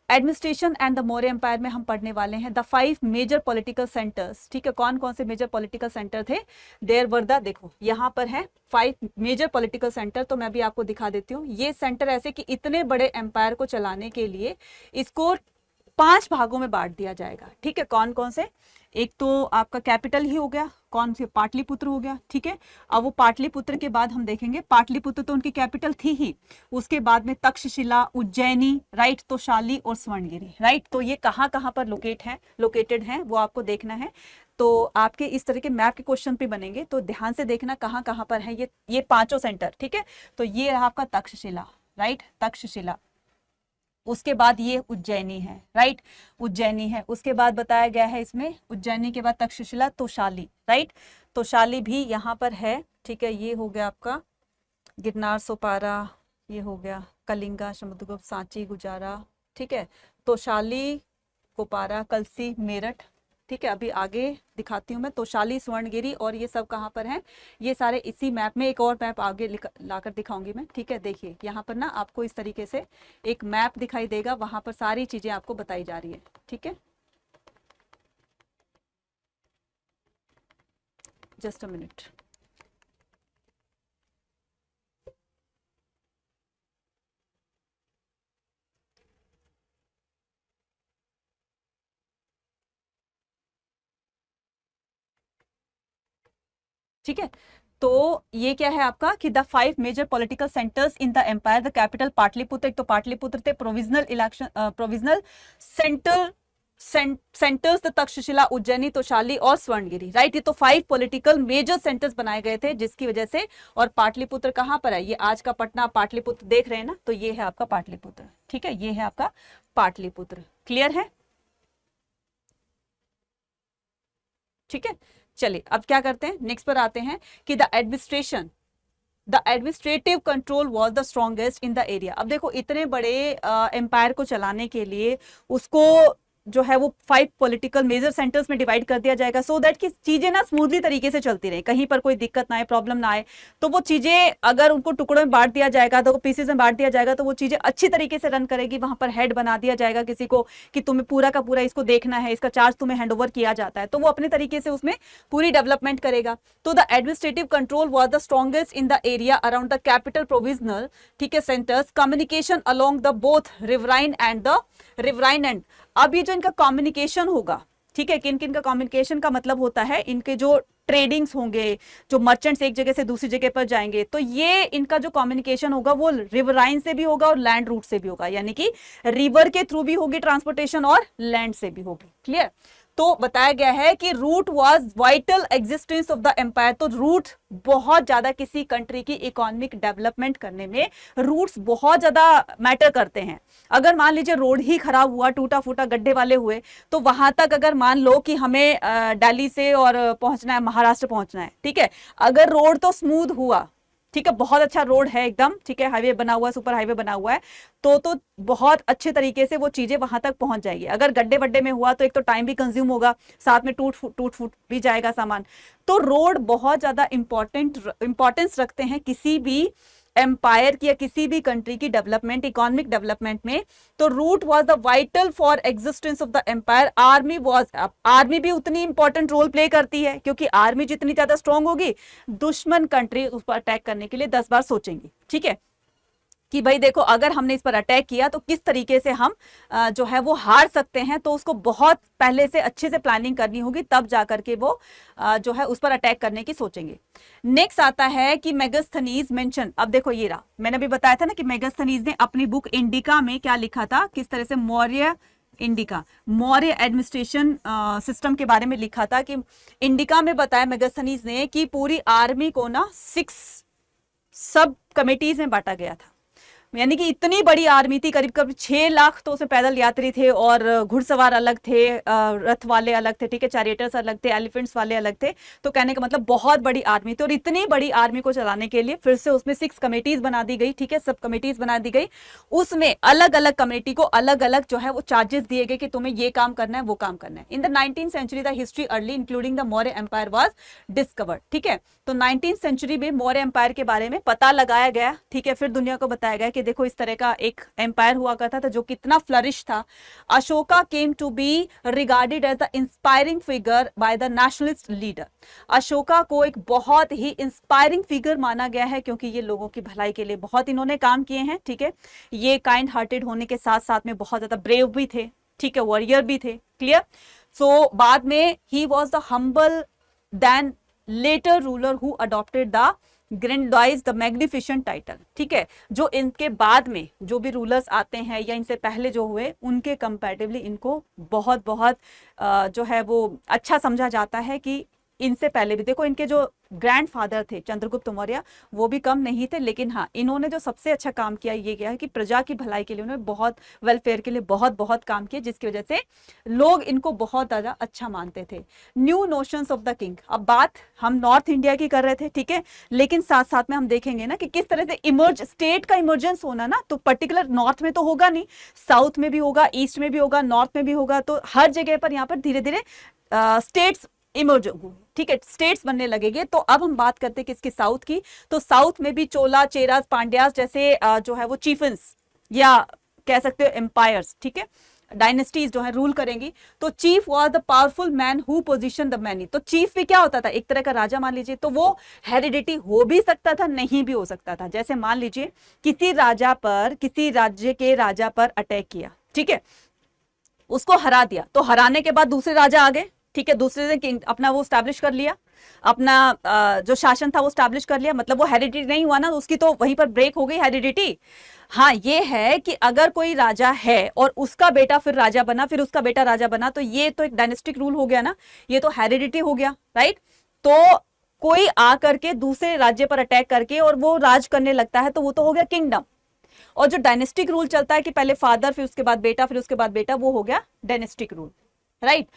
Administration and the Maurya empire में हम पढ़ने वाले हैं द 5 मेजर पॉलिटिकल सेंटर्स, ठीक है। कौन कौन से मेजर पॉलिटिकल सेंटर थे, देयर वर द, देखो यहाँ पर है 5 मेजर पॉलिटिकल सेंटर, तो मैं भी आपको दिखा देती हूँ। ये सेंटर ऐसे कि इतने बड़े एम्पायर को चलाने के लिए इसको 5 भागों में बांट दिया जाएगा, ठीक है। कौन कौन से, एक तो आपका कैपिटल ही हो गया, कौन से, पाटलिपुत्र हो गया, ठीक है। अब वो पाटलिपुत्र के बाद हम देखेंगे, पाटलिपुत्र तो उनकी कैपिटल थी ही, उसके बाद में तक्षशिला, उज्जैनी, राइट, तोशाली और स्वर्णगिरी, राइट। तो ये कहाँ कहाँ पर लोकेटेड हैं वो आपको देखना है। तो आपके इस तरह के मैप के क्वेश्चन भी बनेंगे, तो ध्यान से देखना कहाँ कहाँ पर है ये 5 सेंटर, ठीक है। तो ये रहा आपका तक्षशिला, राइट, तक्षशिला। उसके बाद ये उज्जैनी है, राइट, उज्जैनी है। उसके बाद बताया गया है इसमें उज्जैनी के बाद तक्षशिला, तोशाली, राइट, तोशाली भी यहाँ पर है, ठीक है। ये हो गया आपका गिरनार, सोपारा, ये हो गया कलिंगा, समुद्रगुप्त, सांची, गुजारा, ठीक है, तोशाली, कोपारा, कलसी, मेरठ, ठीक है। अभी आगे दिखाती हूँ मैं, तोशाली, स्वर्णगिरी और ये सब कहाँ पर हैं, ये सारे इसी मैप में, एक और मैप आगे लाकर दिखाऊंगी मैं, ठीक है। देखिए यहाँ पर ना आपको इस तरीके से एक मैप दिखाई देगा, वहां पर सारी चीजें आपको बताई जा रही है, ठीक है। Just a minute. ठीक है, तो ये क्या है आपका कि the 5 major political centers in the empire, the capital Pataliputra, एक तो पाटलिपुत्र थे, provisional election, provisional centers the Takshashila, Ujjaini, Toshali और स्वर्णगिरी, राइट। ये तो 5 पॉलिटिकल मेजर सेंटर्स बनाए गए थे जिसकी वजह से, और पाटलिपुत्र कहां पर है, ये आज का पटना पाटलिपुत्र देख रहे हैं ना, तो ये है आपका पाटलिपुत्र, ठीक है, ये है आपका पाटलिपुत्र, क्लियर है, ठीक है। चलिए अब क्या करते हैं, नेक्स्ट पर आते हैं कि the administrative control was the strongest in the area. अब देखो इतने बड़े एम्पायर को चलाने के लिए उसको जो है वो 5 पॉलिटिकल मेजर सेंटर्स में डिवाइड कर दिया जाएगा, सो दैट कि चीजें ना स्मूथली तरीके से चलती रहे, कहीं पर कोई दिक्कत ना आए, प्रॉब्लम ना आए। तो वो चीजें अगर उनको टुकड़ों में बांट दिया जाएगा, तो पीसेस में बांट दिया जाएगा, तो वो चीजें अच्छी तरीके से रन करेगी। वहां पर हेड बना दिया जाएगा किसी को कि तुम्हें पूरा का पूरा इसको देखना है, इसका चार्ज तुम्हें हैंड ओवर किया जाता है, तो वो अपने तरीके से उसमें पूरी डेवलपमेंट करेगा। तो the administrative control was the strongest in the area around the capital provisional, ठीक है, centres, communication along the both riverine and the riverine and. अब ये जो इनका कम्युनिकेशन होगा, ठीक है, किन किन का कम्युनिकेशन का मतलब होता है, इनके जो ट्रेडिंग्स होंगे, जो मर्चेंट्स एक जगह से दूसरी जगह पर जाएंगे, तो ये इनका जो कम्युनिकेशन होगा वो रिवराइन से भी होगा और लैंड रूट से भी होगा, यानी कि रिवर के थ्रू भी होगी ट्रांसपोर्टेशन और लैंड से भी होगी। क्लियर? तो बताया गया है कि route was vital existence of the empire. तो रूट बहुत ज्यादा किसी कंट्री की इकोनॉमिक डेवलपमेंट करने में रूट्स बहुत ज्यादा मैटर करते हैं। अगर मान लीजिए रोड ही खराब हुआ, टूटा फूटा गड्ढे वाले हुए, तो वहां तक अगर मान लो कि हमें दिल्ली से और पहुंचना है, महाराष्ट्र पहुंचना है, ठीक है, अगर रोड तो स्मूथ हुआ, ठीक है, बहुत अच्छा रोड है एकदम, ठीक है, हाईवे बना हुआ है, सुपर हाईवे बना हुआ है, तो बहुत अच्छे तरीके से वो चीजें वहां तक पहुंच जाएगी। अगर गड्ढे वड्ढे में हुआ तो एक तो टाइम भी कंज्यूम होगा, साथ में टूट फूट भी जाएगा सामान। तो रोड बहुत ज्यादा इंपॉर्टेंस रखते हैं किसी भी एम्पायर की या किसी भी कंट्री की डेवलपमेंट, इकोनॉमिक डेवलपमेंट में। तो route was the vital for existence of the empire. Army भी उतनी इंपॉर्टेंट रोल प्ले करती है, क्योंकि आर्मी जितनी ज्यादा स्ट्रांग होगी, दुश्मन कंट्री उस पर अटैक करने के लिए 10 बार सोचेंगी। ठीक है, कि भाई देखो अगर हमने इस पर अटैक किया तो किस तरीके से हम जो है वो हार सकते हैं, तो उसको बहुत पहले से अच्छे से प्लानिंग करनी होगी, तब जाकर के वो जो है उस पर अटैक करने की सोचेंगे। नेक्स्ट आता है कि मेगास्थनीज मेंशन। अब देखो ये रहा, मैंने भी बताया था ना कि मेगास्थनीज ने अपनी बुक इंडिका में क्या लिखा था, किस तरह से मौर्य एडमिनिस्ट्रेशन सिस्टम के बारे में लिखा था। कि इंडिका में बताया मेगास्थनीज ने कि पूरी आर्मी को ना 6 सब कमिटीज में बांटा गया था, यानी कि इतनी बड़ी आर्मी थी, करीब करीब 6 लाख तो उसमें पैदल यात्री थे, और घुड़सवार अलग थे, रथ वाले अलग थे, ठीक है, चैरियटर्स अलग थे, एलिफेंट्स वाले अलग थे। तो कहने का मतलब बहुत बड़ी आर्मी थी, और इतनी बड़ी आर्मी को चलाने के लिए फिर से उसमें 6 कमेटीज बना दी गई, ठीक है, सब कमेटीज बना दी गई। उसमें अलग अलग कमेटी को अलग अलग जो है वो चार्जेस दिए गए कि तुम्हें ये काम करना है, वो काम करना है। In the 19th century the history early including the Maurya empire was discovered. ठीक है, तो 19th सेंचुरी में मौर्य एम्पायर के बारे में पता लगाया गया, ठीक है, फिर दुनिया को बताया गया कि देखो इस तरह का एक एम्पायर हुआ करता था जो कितना फ्लरिश था। Ashoka came to be regarded as the inspiring figure by the nationalist leader. Ashoka को एक बहुत ही इंस्पायरिंग फिगर माना गया है, क्योंकि ये लोगों की भलाई के लिए बहुत इन्होंने काम किए हैं। ठीक है, ये काइंड हार्टेड होने के साथ साथ में बहुत ज्यादा ब्रेव भी थे, ठीक है, वॉरियर भी थे। क्लियर? सो बाद में he was the humble then later ruler who adopted the grandiose the magnificent title. ठीक है, जो इनके बाद में जो भी रूलर्स आते हैं या इनसे पहले जो हुए, उनके कंपैरेटिवली इनको बहुत बहुत जो है वो अच्छा समझा जाता है कि इनसे पहले भी देखो इनके जो ग्रैंडफादर थे चंद्रगुप्त मौर्य, वो भी कम नहीं थे, लेकिन हाँ इन्होंने जो सबसे अच्छा काम किया ये किया है कि प्रजा की भलाई के लिए उन्होंने बहुत वेलफेयर के लिए बहुत बहुत काम किया, जिसकी वजह से लोग इनको बहुत ज़्यादा अच्छा मानते थे। New notions of the king. अब बात हम नॉर्थ इंडिया की कर रहे थे, ठीक है, लेकिन साथ साथ में हम देखेंगे ना कि किस तरह से स्टेट का इमर्जेंस होना ना, तो पर्टिकुलर नॉर्थ में तो होगा नहीं, साउथ में भी होगा, ईस्ट में भी होगा, नॉर्थ में भी होगा, तो हर जगह पर यहाँ पर धीरे धीरे स्टेट्स इमर्ज, ठीक है, स्टेट्स बनने लगेंगे। तो अब हम बात करते हैं किसकी, साउथ की। तो साउथ में भी चोला, चेरास, पांड्यास जैसे जो है वो चीफन्स या कह सकते हो एम्पायर्स, ठीक है, डायनेस्टीज जो है रूल करेंगी। तो chief was the powerful man who position the many. तो चीफ भी क्या होता था, एक तरह का राजा मान लीजिए, तो वो हेरिडिटी हो भी सकता था, नहीं भी हो सकता था। जैसे मान लीजिए किसी राजा पर, किसी राज्य के राजा पर अटैक किया, ठीक है, उसको हरा दिया, तो हराने के बाद दूसरे राजा आ गए, ठीक है, दूसरे ने किंग अपना वो स्टैब्लिश कर लिया, अपना जो शासन था वो स्टैब्लिश कर लिया, मतलब वो हेरिडिटी नहीं हुआ ना, उसकी तो वहीं पर ब्रेक हो गई हेरिडिटी। हाँ ये है कि अगर कोई राजा है और उसका बेटा फिर राजा बना, फिर उसका बेटा राजा बना, तो ये तो एक डायनेस्टिक रूल हो गया ना, ये तो हेरिडिटी हो गया, राइट। तो कोई आ करके दूसरे राज्य पर अटैक करके और वो राज करने लगता है, तो वो तो हो गया किंगडम। और जो डायनेस्टिक रूल चलता है कि पहले फादर, फिर उसके बाद बेटा, फिर उसके बाद बेटा, वो हो गया डायनेस्टिक रूल, राइट।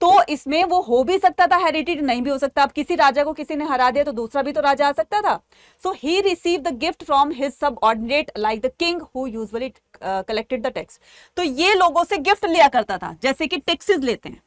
तो इसमें वो हो भी सकता था, हेरिडिटी नहीं भी हो सकता। अब किसी राजा को किसी ने हरा दिया तो दूसरा भी तो राजा आ सकता था। So he receive the gift from his subordinate like the king who usually collected the tax. तो ये लोगों से गिफ्ट लिया करता था, जैसे कि टैक्सेस लेते हैं।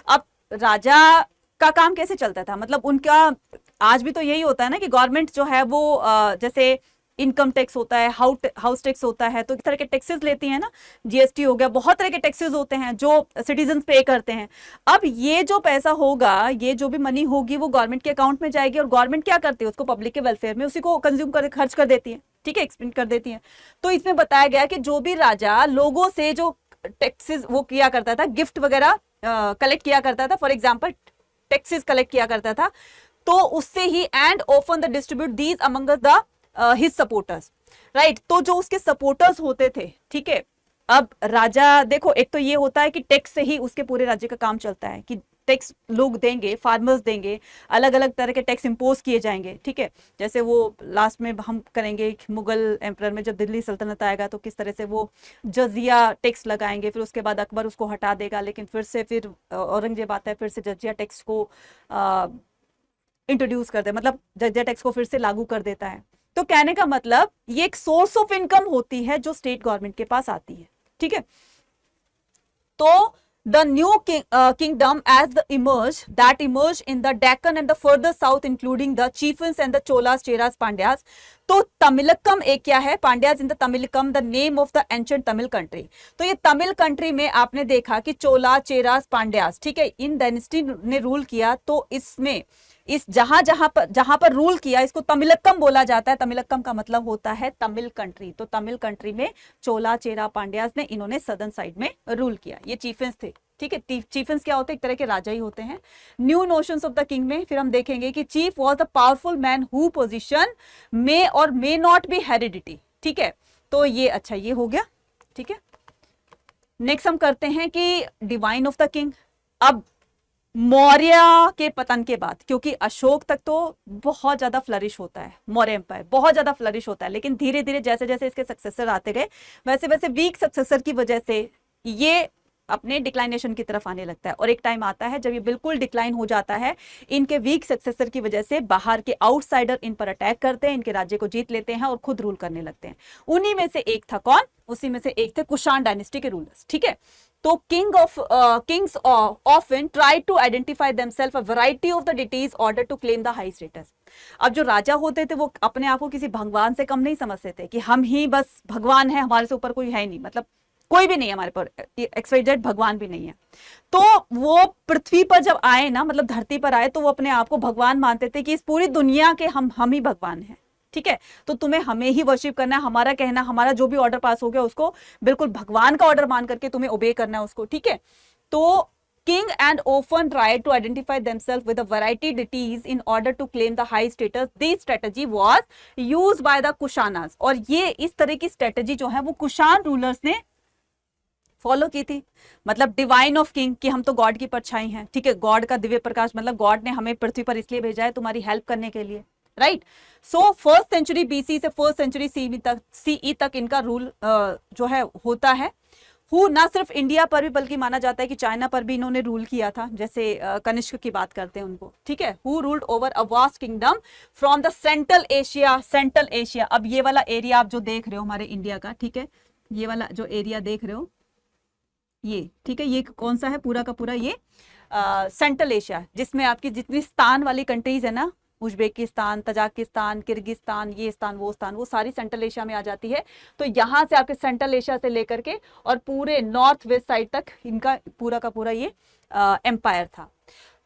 अब राजा का काम कैसे चलता था, मतलब उनका आज भी तो यही होता है ना कि गवर्नमेंट जो है वो जैसे इनकम टैक्स होता है, हाउस टैक्स होता है, तो इस तरह के टैक्सेस लेती है ना, जीएसटी हो गया, बहुत तरह के टैक्सेस होते हैं जो सिटीजन पे करते हैं। अब ये जो पैसा होगा, ये जो भी मनी होगी वो गवर्नमेंट के अकाउंट में जाएगी, और गवर्नमेंट क्या करती है, उसको पब्लिक के वेलफेयर में उसी को कंज्यूम कर खर्च कर देती है, ठीक है, एक्सपेंड कर देती है। तो इसमें बताया गया कि जो भी राजा लोगों से जो टैक्सेस वो किया करता था, गिफ्ट वगैरह कलेक्ट किया करता था, फॉर एग्जाम्पल टैक्सेस कलेक्ट किया करता था, तो उससे he and often the distribute these among the his supporters, right. तो जो उसके सपोर्टर्स होते थे, ठीक है, अब राजा देखो, एक तो ये होता है कि टैक्स से ही उसके पूरे राज्य का काम चलता है, कि टैक्स लोग देंगे, फार्मर्स देंगे, अलग अलग तरह के टैक्स इंपोज किए जाएंगे, ठीक है। जैसे वो लास्ट में हम करेंगे मुगल एम्परर में जब दिल्ली सल्तनत आएगा तो किस तरह से वो जजिया टैक्स लगाएंगे, फिर उसके बाद अकबर उसको हटा देगा, लेकिन फिर औरंगजेब आता है, फिर से जजिया टैक्स को इंट्रोड्यूस कर दे, मतलब जजिया टैक्स को फिर से लागू कर देता है। तो कहने का मतलब ये एक सोर्स ऑफ इनकम होती है जो स्टेट गवर्नमेंट के पास आती है, ठीक है। तो the new kingdom as the that emerged in the Deccan and the further south, including the chieftains and the Cholas, Cheras, Pandyas. तो तमिलकम एक क्या है, Pandyas in the Tamilakam, the name of the ancient Tamil country. तो ये तमिल कंट्री में आपने देखा कि चोला, चेरास, पांड्यास, ठीक है, इन डायनेस्टी ने रूल किया। तो इसमें इस जहां पर रूल किया, इसको तमिलकम बोला जाता है। तमिलकम का मतलब होता है तमिल कंट्री। तो तमिल कंट्री में चोला, चेरा, पांड्यास ने इन्होंने सदर्न साइड में रूल किया। ये चीफेंस थे, ठीक है। चीफेंस क्या होते हैं, एक तरह के राजा ही होते हैं। New notions of the king में फिर हम देखेंगे कि chief was the powerful man who position may और मे नॉट बी हेरिडिटी, ठीक है। तो ये अच्छा ये हो गया, ठीक है। नेक्स्ट हम करते हैं कि डिवाइन ऑफ द किंग। अब मौर्य के पतन के बाद, क्योंकि अशोक तक तो बहुत ज्यादा फ्लरिश होता है, मौर्य एम्पायर बहुत ज्यादा फ्लरिश होता है, लेकिन धीरे धीरे जैसे जैसे इसके सक्सेसर आते गए वैसे वैसे वीक सक्सेसर की वजह से ये अपने डिक्लाइनेशन की तरफ आने लगता है। और एक टाइम आता है जब ये बिल्कुल डिक्लाइन हो जाता है, इनके वीक सक्सेसर की वजह से बाहर के आउटसाइडर इन पर अटैक करते हैं, इनके राज्य को जीत लेते हैं और खुद रूल करने लगते हैं। उन्हीं में से एक था कौन, उसी में से एक थे कुषाण डायनेस्टी के रूलर्स, ठीक है। तो kings often try to identify themselves a variety of the deities order to claim the high status. अब जो राजा होते थे वो अपने आप को किसी भगवान से कम नहीं समझते थे कि हम ही बस भगवान है, हमारे से ऊपर कोई है नहीं, मतलब कोई भी नहीं है हमारे पर, XYZ भगवान भी नहीं है। तो वो पृथ्वी पर जब आए ना, मतलब धरती पर आए, तो वो अपने आप को भगवान मानते थे कि इस पूरी दुनिया के हम ही भगवान हैं, ठीक है। तो तुम्हें हमें ही वर्शिप करना है, हमारा कहना, हमारा जो भी ऑर्डर पास हो गया उसको बिल्कुल भगवान का ऑर्डर मान करके तुम्हें ओबे करना है उसको, ठीक है। तो king and often tried to identify themselves with a variety deities in order to claim the high status. This strategy was used by the Kushanas. और ये इस तरह की स्ट्रेटेजी जो है वो कुषाण रूलर्स ने फॉलो की थी। मतलब डिवाइन ऑफ किंग, कि हम तो गॉड की परछाई हैं, ठीक है, गॉड का दिव्य प्रकाश, मतलब गॉड ने हमें पृथ्वी पर इसलिए भेजा है तुम्हारी हेल्प करने के लिए, right. So first century BC से फर्स्ट सेंचुरी CE तक इनका रूल जो है होता है। हु ना सिर्फ इंडिया पर भी बल्कि माना जाता है कि चाइना पर भी इन्होंने रूल किया था, जैसे कनिष्क की बात करते हैं उनको, ठीक है। Who ruled over a vast kingdom from the central Asia. अब ये वाला एरिया आप जो देख रहे हो हमारे इंडिया का, ठीक है, ये वाला जो एरिया देख रहे हो ये, ठीक है, ये कौन सा है, पूरा का पूरा ये सेंट्रल एशिया, जिसमें आपकी जितनी स्थान वाली कंट्रीज है ना, उज्बेकिस्तान, तजाकिस्तान, किर्गिस्तान, ये स्थान वो सारी सेंट्रल एशिया में आ जाती है। तो यहाँ से आपके सेंट्रल एशिया से लेकर के और पूरे नॉर्थ वेस्ट साइड तक इनका पूरा का पूरा ये एम्पायर था।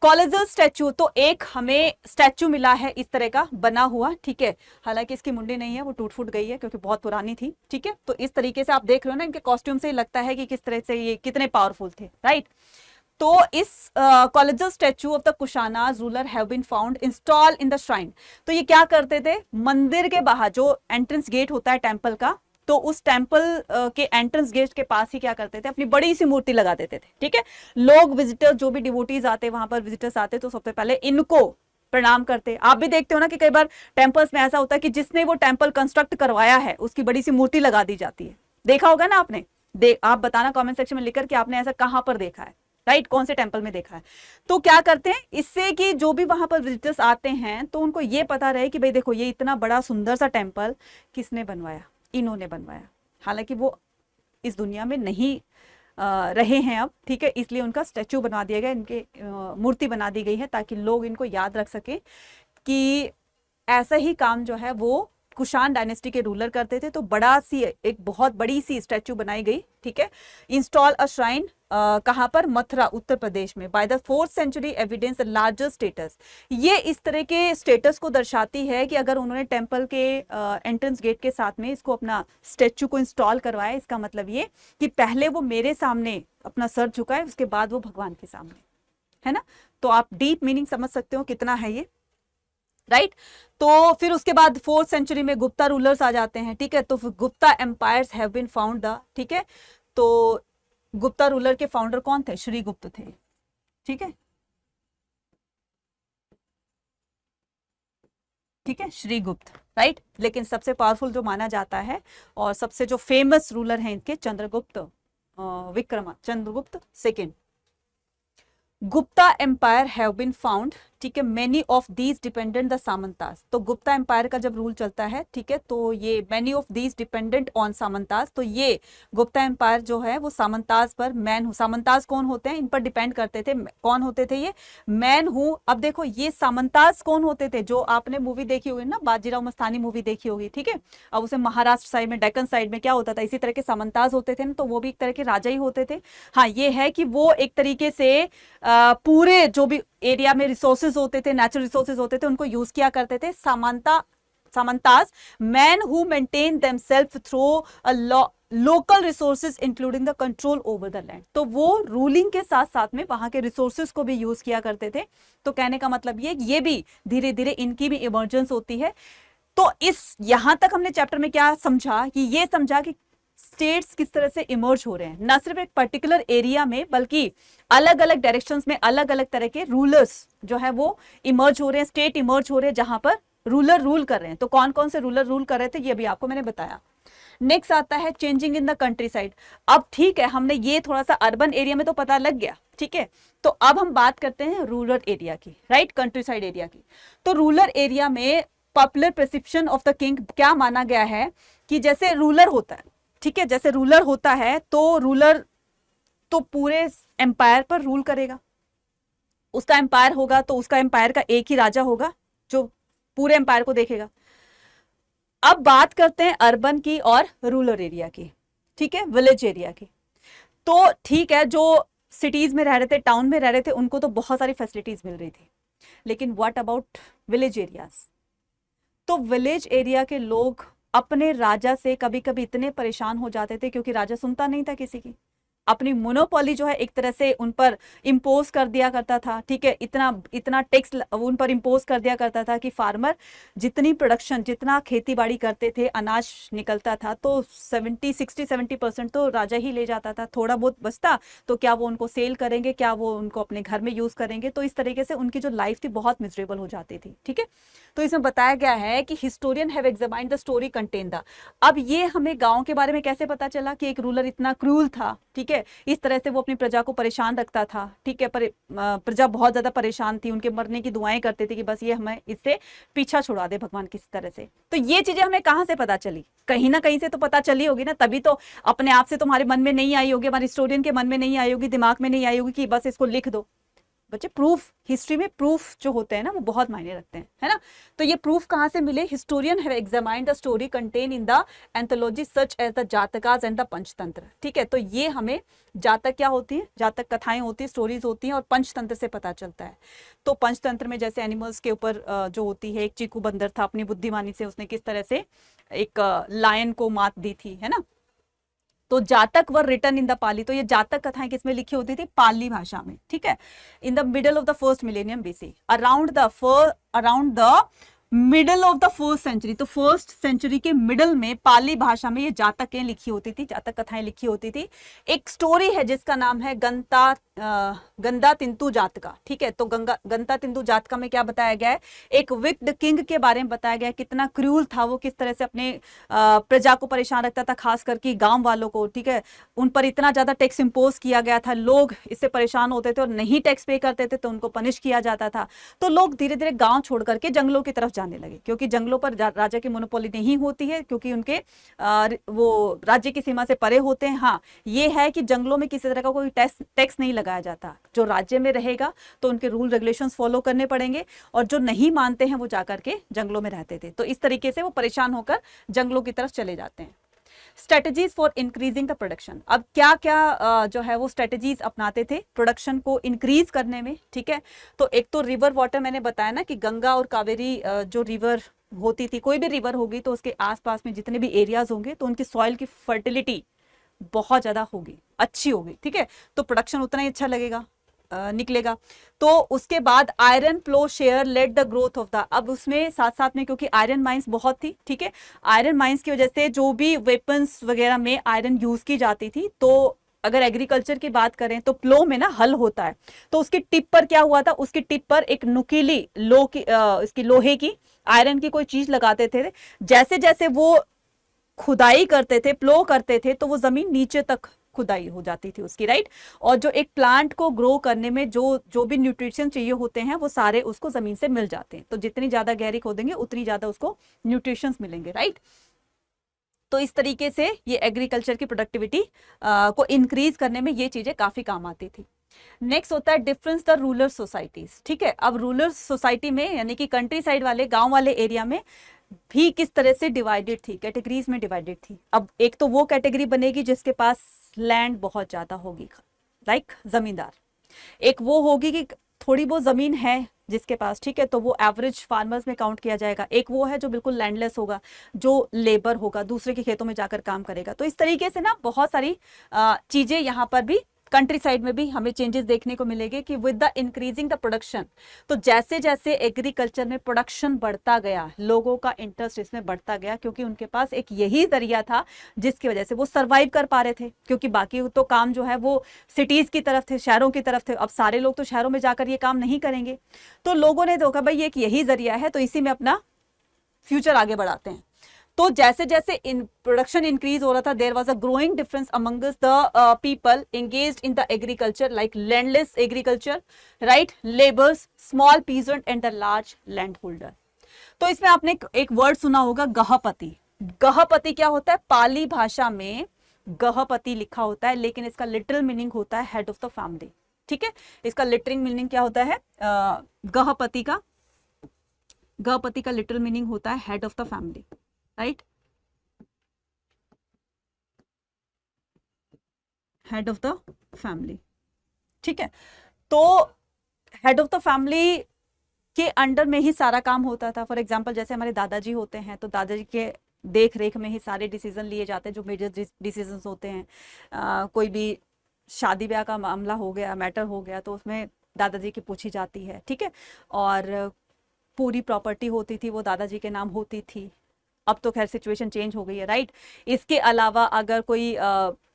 कॉलेजल स्टैचू, तो एक हमें स्टैचू मिला है इस तरह का बना हुआ, ठीक है, हालांकि इसकी मुंडी नहीं है, वो टूट फूट गई है क्योंकि बहुत पुरानी थी, ठीक है। तो इस तरीके से आप देख रहे हो ना, इनके कॉस्ट्यूम से ही लगता है कि किस तरह से ये कितने पावरफुल थे, राइट। तो इस colossal statue of the Kushanas ruler have been found install in the shrine. तो ये क्या करते थे, मंदिर के बाहर जो एंट्रेंस गेट होता है टेंपल का, तो उस टेंपल के एंट्रेंस गेट के पास ही क्या करते थे, अपनी बड़ी सी मूर्ति लगा देते थे, ठीक है। लोग विजिटर्स, जो भी डिवोटीज आते, वहां पर विजिटर्स आते, तो सबसे पहले इनको प्रणाम करते। आप भी देखते हो ना कि कई बार टेंपल्स में ऐसा होता है कि जिसने वो टेंपल कंस्ट्रक्ट करवाया है उसकी बड़ी सी मूर्ति लगा दी जाती है, देखा होगा ना आपने। आप बताना कमेंट सेक्शन में लिखकर कि आपने ऐसा कहां पर देखा है, राइट, कौन से टेंपल में देखा है। तो क्या करते हैं, इससे कि जो भी वहां पर विजिटर्स आते हैं तो उनको ये पता रहे कि भाई देखो ये इतना बड़ा सुंदर सा टेंपल किसने बनवाया, इन्होंने बनवाया। हालांकि वो इस दुनिया में नहीं रहे हैं अब, ठीक है, इसलिए उनका स्टैचू बना दिया गया, इनके मूर्ति बना दी गई है ताकि लोग इनको याद रख सके कि ऐसा ही काम जो है वो कुषाण डायनेस्टी के रूलर करते थे। तो बड़ा सी एक बहुत बड़ी सी स्टैचू बनाई गई, ठीक है। इंस्टॉल अ श्राइन कहां पर, मथुरा उत्तर प्रदेश में। By the 4th century evidence larger status, ये इस तरह के स्टेटस को दर्शाती है कि अगर उन्होंने टेंपल के एंट्रेंस गेट के साथ में इसको अपना स्टैचू को इंस्टॉल करवाया, इसका मतलब ये कि पहले वो मेरे सामने अपना सर झुकाए, उसके बाद वो भगवान के सामने, है ना। तो आप डीप मीनिंग समझ सकते हो कितना है ये, राइट। तो फिर उसके बाद 4th century में गुप्ता रूलर्स आ जाते हैं, ठीक है। तो Gupta empires have been found the, ठीक है। तो गुप्ता रूलर के फाउंडर कौन थे, श्रीगुप्त थे, ठीक है, ठीक है, श्रीगुप्त, राइट। लेकिन सबसे पावरफुल जो माना जाता है और सबसे जो फेमस रूलर हैं इनके, Chandragupta Chandragupta second. Gupta empire have been found, ठीक है, many of these dependent the samantas. तो गुप्ता एम्पायर का जब रूल चलता है, ठीक है, तो ये many of these dependent on samantas, तो ये गुप्ता एम्पायर जो है वो सामंतास पर सामंतास कौन होते हैं, इन पर डिपेंड करते थे। कौन होते थे ये, मैन हूं। अब देखो ये सामंतास कौन होते थे, जो आपने मूवी देखी होगी ना, बाजीराव मस्तानी मूवी देखी होगी, ठीक है। अब उसे महाराष्ट्र साइड में, डेक्कन साइड में क्या होता था, इसी तरह के सामंतास होते थे ना, तो वो भी एक तरह के राजा ही होते थे। हाँ, ये है कि वो एक तरीके से पूरे जो भी एरिया में रिसोर्सेज होते थे, नेचुरल रिसोर्सेज होते थे, उनको यूज किया करते थे। Samantas man who maintain themselves through a local resources including the control over the land. तो वो रूलिंग के साथ साथ में वहां के रिसोर्सेज को भी यूज किया करते थे। तो कहने का मतलब ये भी धीरे धीरे इनकी भी इमर्जेंस होती है। तो इस यहां तक हमने चैप्टर में क्या समझा, कि ये समझा कि स्टेट्स किस तरह से इमर्ज हो रहे हैं, ना सिर्फ एक पर्टिकुलर एरिया में बल्कि अलग अलग डायरेक्शंस में अलग अलग तरह के रूलर्स जो है वो इमर्ज हो रहे हैं, स्टेट इमर्ज हो रहे हैं जहां पर रूलर रूल कर रहे हैं। तो कौन कौन से रूलर रूल कर रहे थे ये भी आपको मैंने बताया। नेक्स्ट आता है changing in the country side. अब ठीक है, हमने ये थोड़ा सा अर्बन एरिया में तो पता लग गया, ठीक है। तो अब हम बात करते हैं रूरल एरिया की, राइट, कंट्री साइड एरिया की। तो रूरल एरिया में popular perception of the king क्या माना गया है, कि जैसे रूलर होता है, ठीक है, जैसे रूलर होता है तो रूलर तो पूरे एम्पायर पर रूल करेगा। उसका एम्पायर होगा तो उसका एम्पायर का एक ही राजा होगा जो पूरे एम्पायर को देखेगा। अब बात करते हैं अर्बन की और रूरल एरिया की, ठीक है, विलेज एरिया की। तो ठीक है, जो सिटीज में रह रहे थे, टाउन में रह रहे थे, उनको तो बहुत सारी फैसिलिटीज मिल रही थी, लेकिन व्हाट अबाउट विलेज एरियाज। तो विलेज एरिया के लोग अपने राजा से कभी कभी इतने परेशान हो जाते थे, क्योंकि राजा सुनता नहीं था किसी की, अपनी मोनोपोली जो है एक तरह से उन पर इंपोज कर दिया करता था, ठीक है, इतना टैक्स उन पर इंपोज कर दिया करता था कि फार्मर जितनी प्रोडक्शन, जितना खेती बाड़ी करते थे, अनाज निकलता था तो 60-70% तो राजा ही ले जाता था। थोड़ा बहुत बचता तो क्या वो उनको सेल करेंगे, क्या वो उनको अपने घर में यूज करेंगे। तो इस तरीके से उनकी जो लाइफ थी बहुत मिजरेबल हो जाती थी, ठीक है। तो इसमें बताया गया है कि historian have examined the story contain the. अब ये हमें गांव के बारे में कैसे पता चला कि एक रूलर इतना क्रूल था, ठीक है, इस तरह से वो अपनी प्रजा को परेशान रखता था, ठीक है, प्रजा बहुत ज्यादा परेशान थी, उनके मरने की दुआएं करते थे कि बस ये हमें इससे पीछा छुड़ा दे भगवान किसी तरह से। तो ये चीजें हमें कहां से पता चली, कहीं ना कहीं से तो पता चली होगी ना, तभी तो अपने आप से तुम्हारे मन में नहीं आई होगी, हमारे हिस्टोरियन के मन में नहीं आई होगी, दिमाग में नहीं आई होगी कि बस इसको लिख दो। बच्चे प्रूफ, हिस्ट्री में प्रूफ जो होते हैं ना वो बहुत मायने रखते हैं, है ना। तो ये प्रूफ कहां से मिले, historian have examined the story contain in the anthology such as the Jatakas and the Panchatantra, ठीक है। तो ये हमें जातक क्या होती है, जातक कथाएं होती है, स्टोरीज होती हैं, और पंचतंत्र से पता चलता है। तो पंचतंत्र में जैसे एनिमल्स के ऊपर जो होती है, एक चीकू बंदर था, अपनी बुद्धिमानी से उसने किस तरह से एक लायन को मात दी थी, है ना। तो जातक वर रिटन इन द पाली। तो ये जातक कथाएं किसमें लिखी होती थी, पाली भाषा में, ठीक है। In the middle of the first millennium BC, around the middle of the 4th century। तो 1st century के मिडल में पाली भाषा में ये जातकें लिखी होती थी, जातक कथाएं लिखी होती थी। एक स्टोरी है जिसका नाम है गंदा तिंतु जातका, ठीक है। तो गंदा तिंतु जातका में क्या बताया गया है, एक विक्ड किंग के बारे में बताया गया है, कितना क्रूल था वो, किस तरह से अपने प्रजा को परेशान रखता था, खास करके गांव वालों को, ठीक है। उन पर इतना ज्यादा टैक्स इंपोज किया गया था, लोग इससे परेशान होते थे और नहीं टैक्स पे करते थे तो उनको पनिश किया जाता था। तो लोग धीरे धीरे गांव छोड़ करके जंगलों की तरफ जाने लगे, क्योंकि जंगलों पर राजा की मोनोपोली नहीं होती है, क्योंकि उनके वो राज्य की सीमा से परे होते हैं। हाँ, ये है कि जंगलों में किसी तरह का कोई टैक्स नहीं लगाया जाता। जो राज्य में रहेगा तो उनके रूल रेगुलेशंस फॉलो करने पड़ेंगे, और जो नहीं मानते हैं वो जाकर के जंगलों में रहते थे। तो इस तरीके से वो परेशान होकर जंगलों की तरफ चले जाते हैं। Strategies for increasing the production, अब क्या क्या जो है वो स्ट्रेटजीज अपनाते थे प्रोडक्शन को इंक्रीज करने में, ठीक है। तो एक तो रिवर वाटर, मैंने बताया ना कि गंगा और कावेरी जो रिवर होती थी, कोई भी रिवर होगी तो उसके आसपास में जितने भी एरियाज होंगे तो उनकी सॉइल की फर्टिलिटी बहुत ज्यादा होगी, अच्छी होगी, ठीक है। तो प्रोडक्शन उतना ही अच्छा लगेगा, निकलेगा। तो उसके बाद iron flow share let the growth of the, अब उसमें साथ साथ में क्योंकि आयरन माइंस बहुत थी, ठीक है, आयरन माइंस की वजह से जो भी वेपन्स वगैरह में आयरन यूज की जाती थी, तो अगर एग्रीकल्चर की बात करें तो प्लो में ना हल होता है, तो उसकी टिप पर क्या हुआ था, उसकी टिप पर एक नुकीली इसकी लोहे की, आयरन की कोई चीज लगाते थे। जैसे जैसे वो खुदाई करते थे, प्लो करते थे, तो वो जमीन नीचे तक खुदाई हो जाती थी उसकी, राइट। और जो एक प्लांट को ग्रो करने में जो जो भी न्यूट्रिशन चाहिए होते हैं वो सारे उसको जमीन से मिल जाते हैं। तो जितनी ज्यादा गहरी खोदेंगे उतनी ज्यादा उसको न्यूट्रिशंस मिलेंगे, राइट। तो इस तरीके से ये एग्रीकल्चर की प्रोडक्टिविटी को इंक्रीज करने में ये चीजें काफी काम आती थी। नेक्स्ट होता है डिफरेंस द रूरल सोसाइटीज, ठीक है। अब रूरल सोसाइटी में यानी कि कंट्री साइड वाले, गांव वाले एरिया में भी किस तरह से डिवाइडेड थी, कैटेगरीज में डिवाइडेड थी। अब एक तो वो कैटेगरी बनेगी जिसके पास लैंड बहुत ज्यादा होगी, लाइक जमींदार। एक वो होगी कि थोड़ी बहुत जमीन है जिसके पास, ठीक है, तो वो एवरेज फार्मर्स में काउंट किया जाएगा। एक वो है जो बिल्कुल लैंडलेस होगा, जो लेबर होगा, दूसरे के खेतों में जाकर काम करेगा। तो इस तरीके से ना बहुत सारी चीजें यहाँ पर भी कंट्री साइड में भी हमें चेंजेस देखने को मिलेंगे कि with the increasing the production, तो जैसे जैसे एग्रीकल्चर में प्रोडक्शन बढ़ता गया, लोगों का इंटरेस्ट इसमें बढ़ता गया, क्योंकि उनके पास एक यही जरिया था जिसकी वजह से वो सरवाइव कर पा रहे थे, क्योंकि बाकी तो काम जो है वो सिटीज की तरफ थे, शहरों की तरफ थे। अब सारे लोग तो शहरों में जाकर ये काम नहीं करेंगे, तो लोगों ने देखा भाई एक यही जरिया है, तो इसी में अपना फ्यूचर आगे बढ़ाते हैं। तो जैसे जैसे इन प्रोडक्शन इंक्रीज हो रहा था, there was a growing difference amongst the people engaged in the agriculture, like landless agriculture, right, labours, small peasant and the large land holder. तो इसमें आपने एक वर्ड सुना होगा, गहपति। गहपति क्या होता है, पाली भाषा में गहपति लिखा होता है, लेकिन इसका लिटरल मीनिंग होता है हेड ऑफ द फैमिली, ठीक है। इसका लिटरल मीनिंग क्या होता है, गहपति का लिटरल मीनिंग होता है head of the family, right, head of the family, ठीक है। तो हेड ऑफ द फैमिली के अंडर में ही सारा काम होता था। फॉर एग्जांपल जैसे हमारे दादाजी होते हैं, तो दादाजी के देख रेख में ही सारे डिसीजन लिए जाते हैं, जो मेजर डिसीजंस होते हैं। कोई भी शादी ब्याह का मामला हो गया, मैटर हो गया, तो उसमें दादाजी की पूछी जाती है, ठीक है। और पूरी प्रॉपर्टी होती थी वो दादाजी के नाम होती थी। अब तो खैर सिचुएशन चेंज हो गई है, राइट। इसके अलावा अगर कोई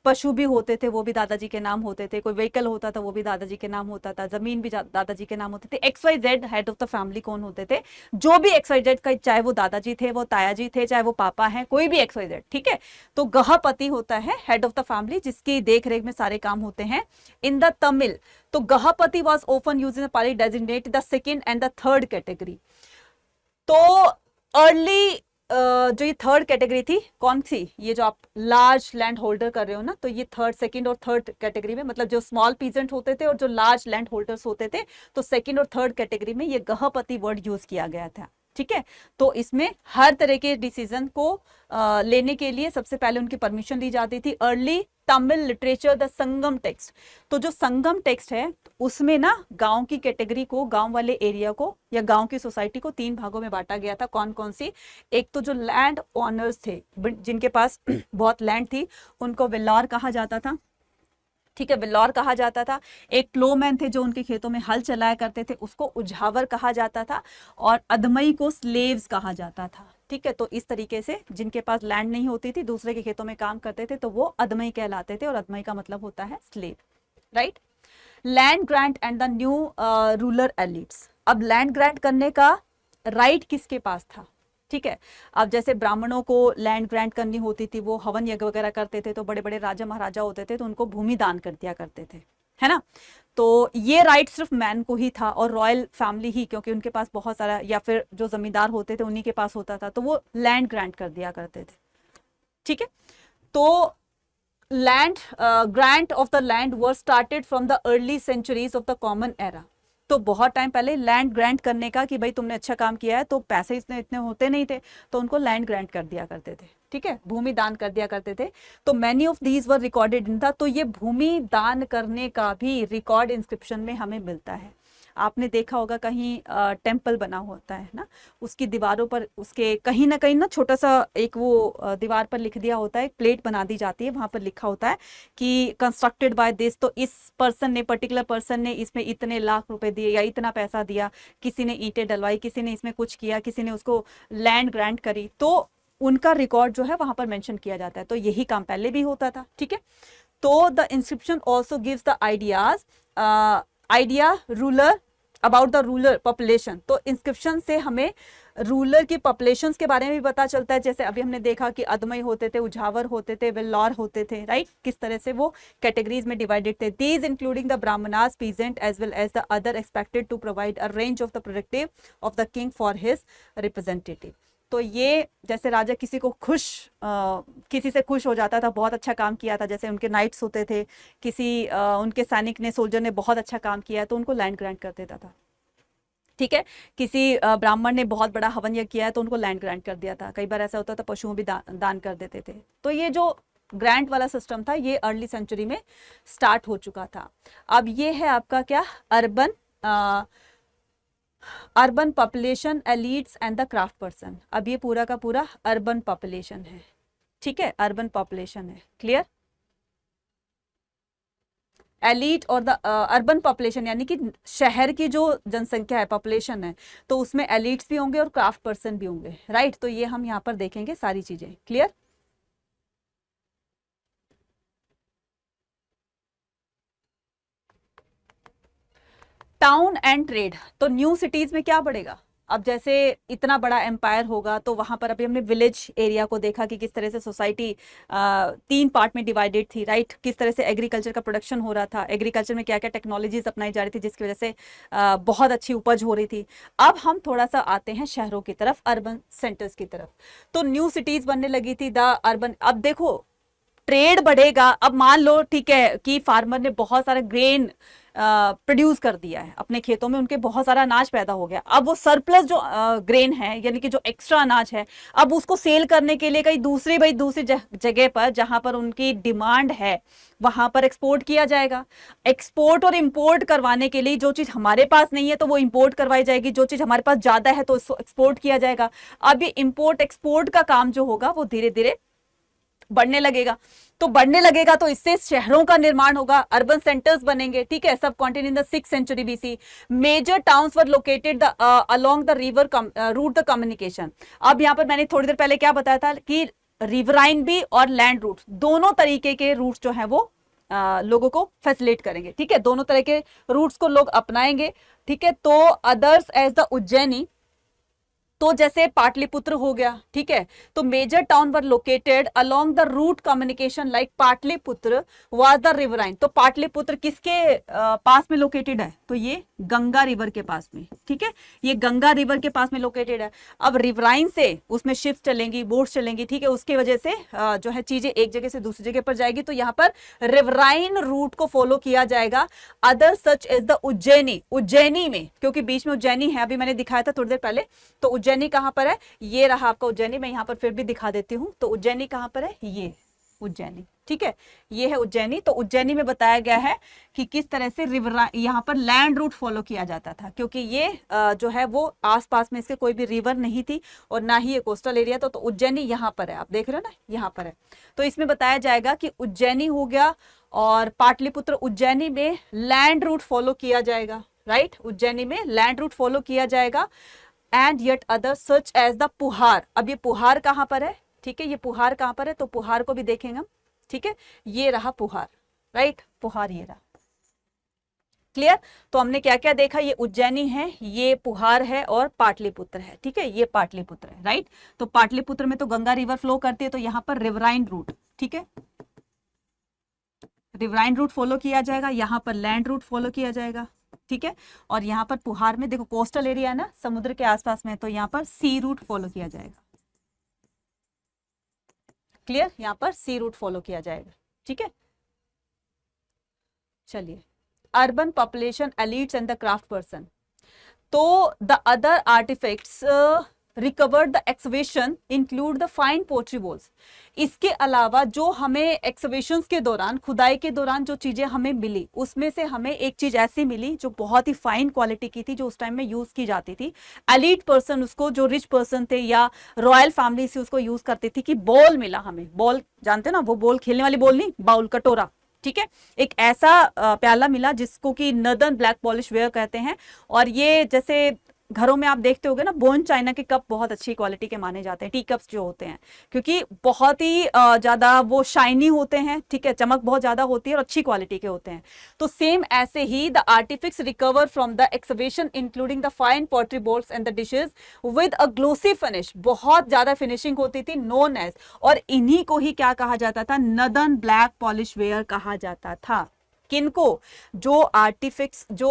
पशु भी होते थे वो भी दादाजी के नाम होते थे, कोई व्हीकल होता था वो भी दादाजी के नाम होता था, जमीन भी दादाजी के नाम होते थे। XYZ head of the family कौन होते थे, जो भी XYZ का, चाहे वो दादाजी थे, वो तायाजी थे, चाहे वो पापा हैं, कोई भी XYZ, ठीक है। तो गहपति होता है हेड ऑफ द फैमिली, जिसकी देख रेख में सारे काम होते हैं। इन द तमिल, तो gahapati was often use in Pali designate the second and the third category. तो अर्ली जो ये थर्ड कैटेगरी थी, कौन सी, ये जो आप लार्ज लैंड होल्डर कर रहे हो ना, तो ये थर्ड, सेकंड और थर्ड कैटेगरी में, मतलब जो स्मॉल पीजेंट होते थे और जो लार्ज लैंड होल्डर्स होते थे, तो सेकंड और थर्ड कैटेगरी में ये गहपति वर्ड यूज किया गया था, ठीक है। तो इसमें हर तरह के डिसीजन को लेने के लिए सबसे पहले उनकी परमिशन ली जाती थी। Early Tamil literature the Sangam text, तो जो संगम टेक्स्ट है उसमें ना गांव की कैटेगरी को, गांव वाले एरिया को या गांव की सोसाइटी को 3 भागों में बांटा गया था। कौन कौन सी, एक तो जो लैंड ओनर्स थे, जिनके पास बहुत लैंड थी, उनको वेल्लौर कहा जाता था, ठीक है, वेल्लौर कहा जाता था। एक प्लोमैन थे जो उनके खेतों में हल चलाया करते थे, उसको उझावर कहा जाता था। और अदमई को स्लेव्स कहा जाता था, ठीक है। तो इस तरीके से जिनके पास लैंड नहीं होती थी, दूसरे के खेतों में काम करते थे, तो वो अदमई कहलाते थे, और अदमई का मतलब होता है slave, right. Land grant and the new rural elites, अब लैंड ग्रांट करने का राइट किसके पास था, ठीक है। अब जैसे ब्राह्मणों को लैंड ग्रांट करनी होती थी, वो हवन यज्ञ वगैरह करते थे, तो बड़े बड़े राजा महाराजा होते थे, तो उनको भूमि दान कर दिया करते थे, है ना। तो ये राइट सिर्फ मैन को ही था और रॉयल फैमिली ही, क्योंकि उनके पास बहुत सारा, या फिर जो जमींदार होते थे उन्हीं के पास होता था, तो वो लैंड ग्रांट कर दिया करते थे। ठीक है, तो land grant of the land were started from the early centuries of the common era. तो बहुत टाइम पहले लैंड ग्रांट करने का कि भाई तुमने अच्छा काम किया है, तो पैसे इतने इतने होते नहीं थे, तो उनको लैंड ग्रांट कर दिया करते थे। ठीक है, भूमि दान कर दिया करते थे। तो many of these were recorded in था, तो ये भूमि दान करने का भी रिकॉर्ड इंस्क्रिप्शन में हमें मिलता है। आपने देखा होगा कहीं टेम्पल बना होता है ना, उसकी दीवारों पर उसके कहीं ना कहीं ना छोटा सा एक वो दीवार पर लिख दिया होता है, एक प्लेट बना दी जाती है, वहां पर लिखा होता है कि कंस्ट्रक्टेड बाय दिस, तो इस पर्सन ने, पर्टिकुलर पर्सन ने इसमें इतने लाख रुपए दिए या इतना पैसा दिया, किसी ने ईंटें डलवाई, किसी ने इसमें कुछ किया, किसी ने उसको लैंड ग्रांट करी, तो उनका रिकॉर्ड जो है वहां पर मेंशन किया जाता है। तो यही काम पहले भी होता था। ठीक है, तो the inscription also gives the ideas idea ruler about the ruler population. तो इंस्क्रिप्शन से हमें रूलर की पॉपुलेशन के बारे में भी पता चलता है। जैसे अभी हमने देखा कि अदमई होते थे, उझावर होते थे, वेल्लौर होते थे, राइट, किस तरह से वो कैटेगरीज में डिवाइडेड थे। These including the Brahmanas, peasant as well as the other expected to provide a range of the productive of the king for his representative. तो ये जैसे राजा किसी को किसी से खुश हो जाता था, बहुत अच्छा काम किया था, जैसे उनके नाइट्स होते थे, किसी उनके सैनिक ने, सोल्जर ने बहुत अच्छा काम किया है, तो उनको लैंड ग्रांट कर देता था। ठीक है, किसी ब्राह्मण ने बहुत बड़ा हवन यज्ञ किया है तो उनको लैंड ग्रांट कर दिया था। कई बार ऐसा होता था पशुओं भी दान कर देते थे। तो ये जो ग्रांट वाला सिस्टम था ये अर्ली सेंचुरी में स्टार्ट हो चुका था। अब ये है आपका क्या, urban population, elites and the craft person. अब ये पूरा का पूरा अर्बन पॉपुलेशन है। ठीक है, अर्बन पॉपुलेशन है, क्लियर। एलिट और द अर्बन पॉपुलेशन यानी कि शहर की जो जनसंख्या है, पॉपुलेशन है, तो उसमें एलिट्स भी होंगे और क्राफ्ट पर्सन भी होंगे, राइट। तो ये हम यहाँ पर देखेंगे सारी चीजें, क्लियर। टाउन एंड ट्रेड, तो न्यू सिटीज में क्या बढ़ेगा। अब जैसे इतना बड़ा एम्पायर होगा तो वहां पर अभी हमने विलेज एरिया को देखा कि किस तरह से सोसाइटी 3 पार्ट में डिवाइडेड थी, राइट। किस तरह से एग्रीकल्चर का प्रोडक्शन हो रहा था, एग्रीकल्चर में क्या क्या टेक्नोलॉजीज अपनाई जा रही थी जिसकी वजह से बहुत अच्छी उपज हो रही थी। अब हम थोड़ा सा आते हैं शहरों की तरफ, अर्बन सेंटर्स की तरफ। तो न्यू सिटीज बनने लगी थी, द अर्बन। अब देखो ट्रेड बढ़ेगा। अब मान लो ठीक है कि फार्मर ने बहुत सारा ग्रेन प्रोड्यूस कर दिया है अपने खेतों में, उनके बहुत सारा अनाज पैदा हो गया। अब वो सरप्लस जो ग्रेन है यानी कि जो एक्स्ट्रा अनाज है, अब उसको सेल करने के लिए कहीं दूसरी जगह पर जहां पर उनकी डिमांड है वहां पर एक्सपोर्ट किया जाएगा। एक्सपोर्ट और इंपोर्ट करवाने के लिए जो चीज हमारे पास नहीं है तो वो इंपोर्ट करवाई जाएगी, जो चीज हमारे पास ज्यादा है तो उसको एक्सपोर्ट किया जाएगा। अब ये इंपोर्ट एक्सपोर्ट का काम जो होगा वो धीरे धीरे बढ़ने लगेगा। तो बढ़ने लगेगा तो इससे शहरों का निर्माण होगा, अर्बन सेंटर्स बनेंगे। ठीक है, subcontinent in the 6th century BC. Major towns were located along the river route the communication. अब यहाँ पर मैंने थोड़ी देर पहले क्या बताया था कि रिवराइन भी और लैंड रूट दोनों तरीके के रूट्स जो है वो लोगों को फैसिलिटेट करेंगे। ठीक है, दोनों तरह के रूट्स को लोग अपनाएंगे। ठीक है, तो अदर्स एज द उज्जैनी, तो जैसे पाटलिपुत्र हो गया। ठीक है, तो major town were located along the route communication like Pataliputra was the riverine. तो पाटलिपुत्र किसके पास में लोकेटेड है, तो ये गंगा रिवर के पास में। ठीक है, ये गंगा रिवर के पास में लोकेटेड है। अब रिवराइन से उसमें शिप्स चलेंगी, बोट्स चलेंगी। ठीक है, उसकी वजह से जो है चीजें एक जगह से दूसरी जगह पर जाएगी, तो यहाँ पर रिवराइन रूट को फॉलो किया जाएगा। Other such as the Ujjaini, Ujjaini में क्योंकि बीच में उज्जैनी है, अभी मैंने दिखाया था थोड़ी देर पहले। तो उज्जैनी कहां पर है, ये रहा आपका उज्जैनी। मैं यहां पर फिर भी दिखा देती हूं। तो उज्जैनी कहां पर है, ये उज्जैनी। ठीक है, ये है उज्जैनी। तो उज्जैनी में बताया गया है कि किस तरह से रिवर यहाँ पर लैंड रूट फॉलो किया जाता था, क्योंकि ये जो है वो आसपास में इसके कोई भी रिवर नहीं थी और ना ही ये कोस्टल एरिया। तो उज्जैनी यहाँ पर है, आप देख रहे हो ना, यहाँ पर है। तो इसमें बताया जाएगा कि उज्जैनी हो गया और पाटलिपुत्र। उज्जैनी में लैंड रूट फॉलो किया जाएगा, राइट, उज्जैनी में लैंड रूट फॉलो किया जाएगा। And yet other such as the Puhar. अब ये पुहार कहां पर है, ठीक है, ये पुहार कहां पर है, तो पुहार को भी देखेंगे हम। ठीक है, ये रहा पुहार, राइट, पुहार ये रहा, क्लियर। तो हमने क्या क्या देखा, ये उज्जैनी है, ये पुहार है और पाटलिपुत्र है। ठीक है, ये पाटलिपुत्र है, राइट। तो पाटलिपुत्र में तो गंगा रिवर फ्लो करती है, तो यहां पर रिवराइन रूट, ठीक है, रिवराइन रूट फॉलो किया जाएगा, यहाँ पर लैंड रूट फॉलो किया जाएगा, ठीक है। और यहाँ पर पुहार में देखो कोस्टल एरिया है ना, समुद्र के आसपास में, तो यहाँ पर सी रूट फॉलो किया जाएगा। क्लियर, यहाँ पर सी रूट फॉलो किया जाएगा, ठीक है। चलिए, urban population, elites and the craft person. तो the other artifacts recovered the excavation include the fine pottery bowls. इसके अलावा जो हमें एक्सवेशंस के दौरान, खुदाई के दौरान जो चीजें हमें मिली, उसमें से हमें एक चीज ऐसी मिली जो बहुत ही फाइन क्वालिटी की थी, जो उस टाइम में यूज की जाती थी। एलीट पर्सन उसको, जो रिच पर्सन थे या रॉयल फैमिली से उसको यूज करती थी, कि बॉल मिला हमें। बॉल जानते ना, वो बॉल खेलने वाली बॉल नहीं, बाउल, कटोरा, ठीक है। एक ऐसा प्याला मिला जिसको कि नर्दर्न ब्लैक पॉलिश वेयर कहते हैं। और ये जैसे घरों में आप देखते होगे ना, बोन चाइना के कप बहुत अच्छी क्वालिटी के माने जाते हैं, टी कप्स जो होते हैं, क्योंकि बहुत ही ज्यादा वो शाइनी होते हैं, ठीक है, चमक बहुत ज्यादा होती है और अच्छी क्वालिटी के होते हैं। तो सेम ऐसे ही the artifacts recover from the excavation including the fine pottery bowls and the dishes with a glossy finish, बहुत ज्यादा फिनिशिंग होती थी, नोन एज, और इन्हीं को ही क्या कहा जाता था, नर्दर्न ब्लैक पॉलिश वेयर कहा जाता था। किनको, जो आर्टिफिक्स, जो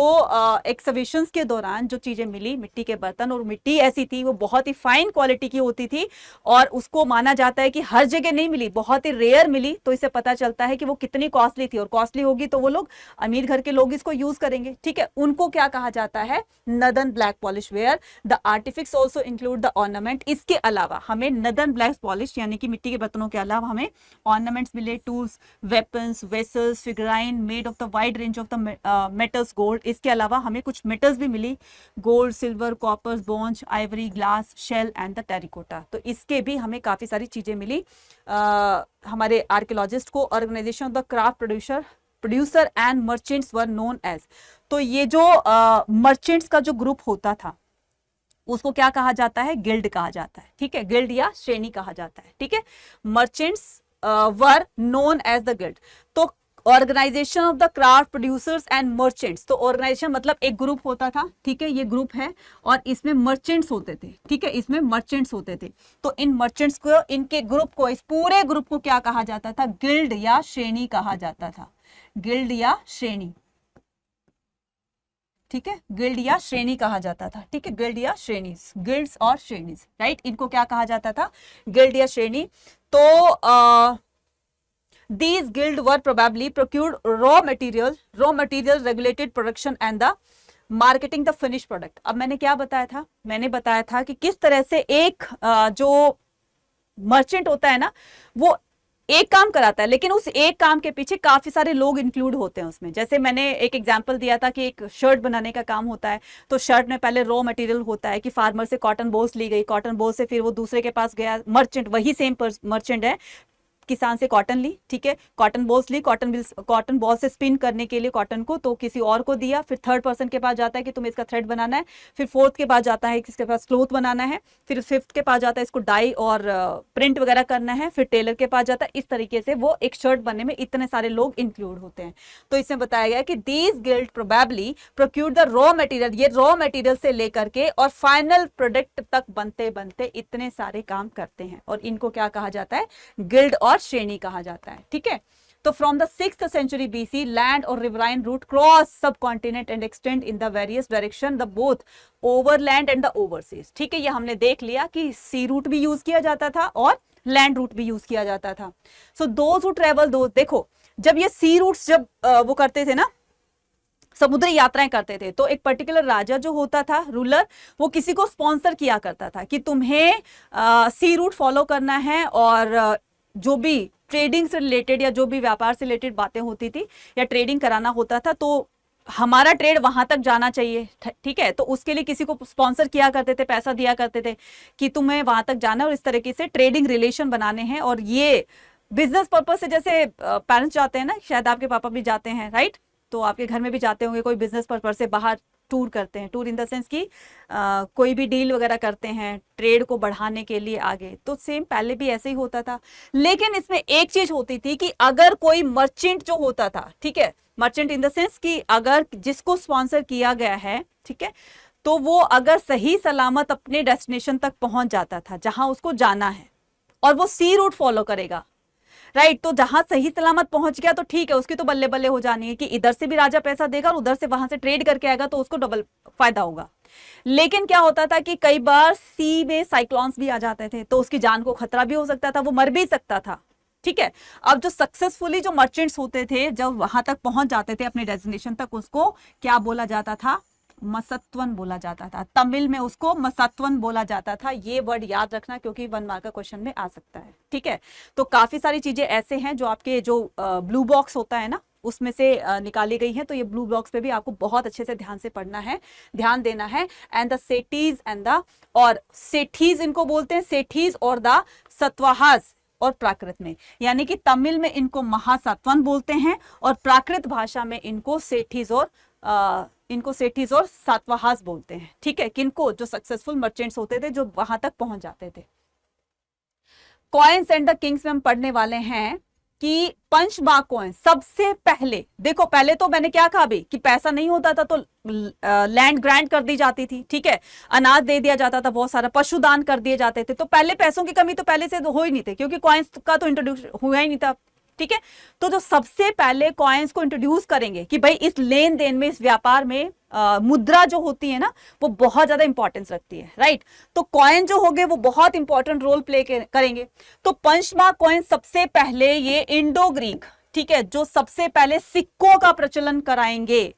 एक्सहिबिशंस के दौरान जो चीजें मिली, मिट्टी के बर्तन, और मिट्टी ऐसी थी वो बहुत ही फाइन क्वालिटी की होती थी, और उसको माना जाता है कि हर जगह नहीं मिली, बहुत ही रेयर मिली। तो इससे पता चलता है कि वो कितनी कॉस्टली थी, और कॉस्टली होगी तो वो लोग, अमीर घर के लोग इसको यूज करेंगे, ठीक है। उनको क्या कहा जाता है, northern black polish ware. The artifacts also include the ornament. इसके अलावा हमें नर्दर्न ब्लैक पॉलिश यानी कि मिट्टी के बर्तनों के अलावा हमें ऑर्नामेंट्स मिले, tools, weapons, vessels, figurine made of the wide range of the metals, gold. इसके अलावा हमें कुछ मेटल्स भी मिली, gold, silver, copper, bronze, ivory, glass, shell and the terracotta. तो इसके भी हमें काफी सारी चीजें मिली हमारे आर्कियोलॉजिस्ट को। Organization of the craft producer and merchants were known as. तो ये जो मर्चेंट्स का जो ग्रुप होता था उसको क्या कहा जाता है, गिल्ड कहा जाता है, ठीक है, गिल्ड या श्रेणी कहा जाता है, ठीक है। Merchants were known as the guild. तो organization of the craft producers and merchants, तो ऑर्गेनाइजेशन मतलब एक ग्रुप होता था, ठीक है, ये ग्रुप है, और इसमें मर्चेंट्स होते थे, ठीक है, इसमें मर्चेंट्स होते थे। तो इन मर्चेंट्स को, इनके ग्रुप को, इस पूरे ग्रुप को क्या कहा जाता था, गिल्ड या श्रेणी कहा जाता था, गिल्ड या श्रेणी, ठीक है, गिल्ड या श्रेणी कहा जाता था, ठीक है, गिल्ड या श्रेणी, गिल्ड्स और श्रेणीज, राइट, इनको क्या कहा जाता था, गिल्ड या श्रेणी। तो these guild were probably procured raw material regulated production and the marketing the finished product। अब मैंने क्या बताया था, मैंने बताया था कि किस तरह से एक जो मर्चेंट होता है ना, वो एक काम कराता है, लेकिन उस एक काम के पीछे काफी सारे लोग इंक्लूड होते हैं उसमें। जैसे मैंने एक एग्जांपल दिया था कि एक शर्ट बनाने का काम होता है, तो शर्ट में पहले रॉ मटेरियल होता है कि फार्मर से कॉटन बोल्स ली गई, कॉटन बोल से फिर वो दूसरे के पास गया, मर्चेंट, वही सेम मर्चेंट है, किसान से कॉटन ली, ठीक है, कॉटन बॉल्स ली, कॉटन बॉल से स्पिन करने के लिए कॉटन को, तो किसी और को दिया, फिर थर्ड पर्सन के पास जाता है कि तुम्हें इसका थ्रेड बनाना है, फिर फोर्थ के पास जाता है किसके पास क्लोथ बनाना है, फिर फिफ्थ के पास जाता है इसको डाई और प्रिंट वगैरह करना है, फिर टेलर के पास जाता है। इस तरीके से वो एक शर्ट बनने में इतने सारे लोग इंक्लूड होते हैं। तो इसमें बताया गया कि these guild probably procured the raw material, ये रॉ मटेरियल से लेकर के और फाइनल प्रोडक्ट तक बनते बनते इतने सारे काम करते हैं, और इनको क्या कहा जाता है, गिल्ड और श्रेणी कहा जाता है, ठीक है। तो from the 6th century BC land और रिवराइन रूट क्रॉस सब continent and extend in the various direction, the both overland and the overseas, ठीक है। ये हमने देख लिया कि सी रूट भी यूज किया जाता था और लैंड रूट भी यूज किया जाता था। सो दोज हु ट्रेवल, दो देखो, जब ये सी रूट्स जब वो करते थे ना, समुद्री यात्राएं करते थे, तो एक पर्टिकुलर राजा जो होता था, रूलर, वो किसी को स्पॉन्सर किया करता था कि तुम्हें सी रूट फॉलो करना है, और जो भी ट्रेडिंग से रिलेटेड या जो भी व्यापार से रिलेटेड बातें होती थी या ट्रेडिंग कराना होता था, तो हमारा ट्रेड वहां तक जाना चाहिए, ठीक है। तो उसके लिए किसी को स्पॉन्सर किया करते थे, पैसा दिया करते थे कि तुम्हें वहां तक जाना है और इस तरीके से ट्रेडिंग रिलेशन बनाने हैं। और ये बिजनेस पर्पज से, जैसे पेरेंट्स जाते हैं ना, शायद आपके पापा भी जाते हैं, राइट, तो आपके घर में भी जाते होंगे, कोई बिजनेस पर्पज से बाहर टूर करते हैं, टूर इन द सेंस कि कोई भी डील वगैरह करते हैं ट्रेड को बढ़ाने के लिए आगे। तो सेम पहले भी ऐसे ही होता था, लेकिन इसमें एक चीज होती थी कि अगर कोई मर्चेंट जो होता था, ठीक है, मर्चेंट इन द सेंस कि अगर जिसको स्पॉन्सर किया गया है, ठीक है, तो वो अगर सही सलामत अपने डेस्टिनेशन तक पहुंच जाता था जहां उसको जाना है, और वो सी रूट फॉलो करेगा, राइट। तो जहां सही सलामत पहुंच गया तो ठीक है, उसकी तो बल्ले बल्ले हो जानी है कि इधर से भी राजा पैसा देगा और उधर से वहां से ट्रेड करके आएगा तो उसको डबल फायदा होगा। लेकिन क्या होता था कि कई बार सी में साइक्लोन्स भी आ जाते थे तो उसकी जान को खतरा भी हो सकता था, वो मर भी सकता था। ठीक है, अब जो सक्सेसफुली जो मर्चेंट्स होते थे जब वहां तक पहुंच जाते थे अपने डेस्टिनेशन तक, उसको क्या बोला जाता था? मसत्वन बोला जाता था। तमिल में उसको मसत्वन बोला जाता था। ये वर्ड याद रखना क्योंकि 1 मार्क का क्वेश्चन में आ सकता है। ठीक है, तो काफी सारी चीजें ऐसे हैं जो आपके जो ब्लू बॉक्स होता है ना उसमें से निकाली गई है। तो ये ब्लू बॉक्स पे भी आपको बहुत अच्छे से ध्यान से पढ़ना है, ध्यान देना है। एंड द सेठीज एंड द, और सेठीज इनको बोलते हैं, सेठीज और द सत्वाहास और प्राकृत में, यानी कि तमिल में इनको महासत्वन बोलते हैं और प्राकृत भाषा में इनको सेठीज और सातवाहास बोलते हैं। ठीक है, किनको? जो सक्सेसफुल मर्चेंट्स होते थे जो वहां तक पहुंच जाते थे। कॉइन्स एंड द किंग्स में हम पढ़ने वाले हैं कि पंचमार्क कॉइन सबसे पहले, देखो पहले तो मैंने क्या कहा अभी कि पैसा नहीं होता था तो लैंड ग्रांट कर दी जाती थी। ठीक है, अनाज दे दिया जाता था, बहुत सारा पशुदान कर दिए जाते थे। तो पहले पैसों की कमी तो पहले से हो ही नहीं थी क्योंकि कॉइन्स का तो इंट्रोड्यूस हुआ ही नहीं था। ठीक है, तो जो सबसे पहले कॉइन्स को इंट्रोड्यूस करेंगे कि भाई इस लेन देन में, इस व्यापार में मुद्रा जो होती है ना वो बहुत ज्यादा इंपॉर्टेंस रखती है। राइट, तो कॉइन जो होंगे वो बहुत इंपॉर्टेंट रोल प्ले करेंगे। तो पंचमार्क कॉइन सबसे पहले ये इंडो ग्रीक, ठीक है, जो सबसे पहले सिक्कों का प्रचलन कराएंगे।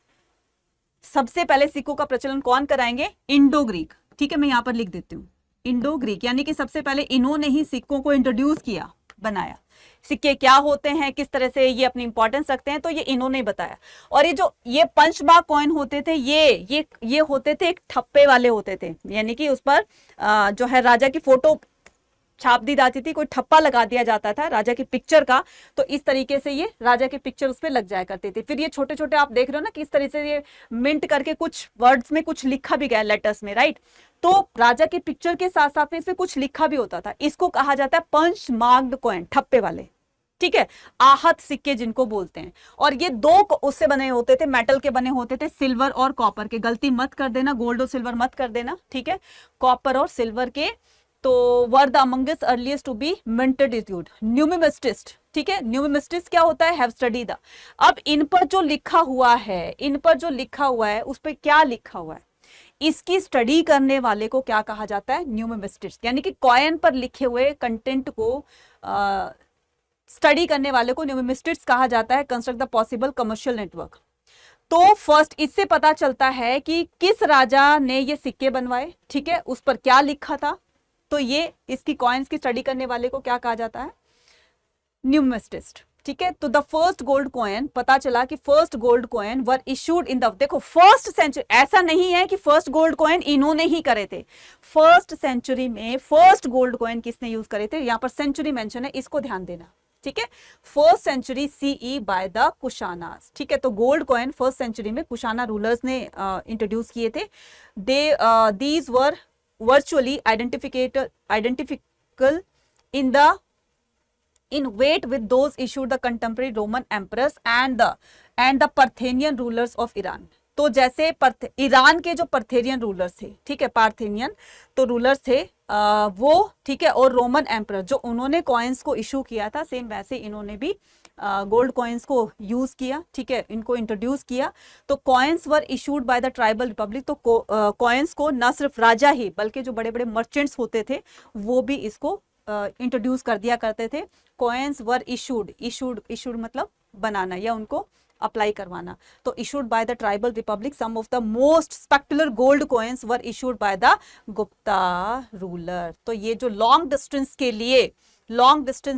सबसे पहले सिक्कों का प्रचलन कौन कराएंगे? Indo Greek. ठीक है, मैं यहां पर लिख देती हूं इंडो ग्रीक, यानी कि सबसे पहले इन्होंने ही सिक्कों को इंट्रोड्यूस किया, बनाया। सिक्के क्या होते हैं, किस तरह से ये अपनी इंपॉर्टेंस रखते हैं, तो ये इन्होंने बताया। और ये पंचमार्क कॉइन होते थे, ये होते थे एक ठप्पे वाले होते थे, यानी कि उस पर जो है राजा की फोटो छाप दी जाती थी, कोई ठप्पा लगा दिया जाता था राजा की पिक्चर का। तो इस तरीके से ये राजा की पिक्चर उस पर लग जाया करती थी। फिर ये छोटे छोटे आप देख रहे हो ना किस तरह से ये मिंट करके कुछ वर्ड्स में कुछ लिखा भी गया लेटर्स में। राइट, तो राजा की पिक्चर के साथ साथ में इसमें कुछ लिखा भी होता था। इसको कहा जाता है पंच मार्क्ड कॉइन, ठप्पे वाले। ठीक है, आहत सिक्के जिनको बोलते हैं। और ये दो उससे बने होते थे, मेटल के बने होते थे, सिल्वर और कॉपर के। गलती मत कर देना, गोल्ड और सिल्वर मत कर देना। ठीक है, कॉपर और सिल्वर के। तो were the amongst earliest to be minted इट्यूड न्यूमिमिस्टिस्ट। ठीक है, न्यूमिमिस्टिस्ट क्या होता है? Have study the. अब इन पर जो लिखा हुआ है उस पर क्या लिखा हुआ है, इसकी स्टडी करने वाले को क्या कहा जाता है? न्यूमिमिस्टिस्ट। यानी कि कॉइन पर लिखे हुए कंटेंट को स्टडी करने वाले को न्यूमिमिस्टिस्ट कहा जाता है। Construct the possible commercial network. तो फर्स्ट इससे पता चलता है कि किस राजा ने ये सिक्के बनवाए, ठीक है, उस पर क्या लिखा था। तो ये इसकी कॉइन्स की स्टडी करने वाले को क्या कहा जाता है? न्यूमिमिस्टिस्ट। ठीक है, तो द फर्स्ट गोल्ड कॉइन, पता चला कि first gold coin were issued in the, देखो फर्स्ट सेंचुरी, ऐसा नहीं है कि फर्स्ट गोल्ड कॉइन इन्होंने ही करे थे। फर्स्ट सेंचुरी में फर्स्ट गोल्ड कॉइन किसने यूज करे थे? यहां पर सेंचुरी मेंशन है, इसको ध्यान देना। ठीक है, first century CE by the Kushanas. ठीक है, तो गोल्ड कॉइन फर्स्ट सेंचुरी में कुशाना रूलर्स ने इंट्रोड्यूस किए थे। These were virtually identical in weight with those issued the contemporary Roman emperors and the Parthian rulers of Iran। तो जैसे ईरान के जो पार्थेनियन रूलर्स थे, ठीक है, पार्थेनियन तो रूलर्स थे वो, ठीक है, और रोमन एम्परर जो उन्होंने कॉइन्स को इशू किया था, सेम वैसे इन्होंने भी गोल्ड कॉइन्स को यूज किया। ठीक है, इनको इंट्रोड्यूस किया। तो coins were issued by the tribal Republic. तो कॉइन्स को न सिर्फ राजा ही बल्कि जो बड़े बड़े मर्चेंट्स होते थे वो भी इसको इंट्रोड्यूस कर दिया करते थे। कॉइन्स वर इशूड मतलब बनाना या उनको अप्लाई करवाना। तो issued by the tribal republic. Some of the most spectacular gold coins were issued by the Gupta ruler. तो ये जो लॉन्ग डिस्टेंस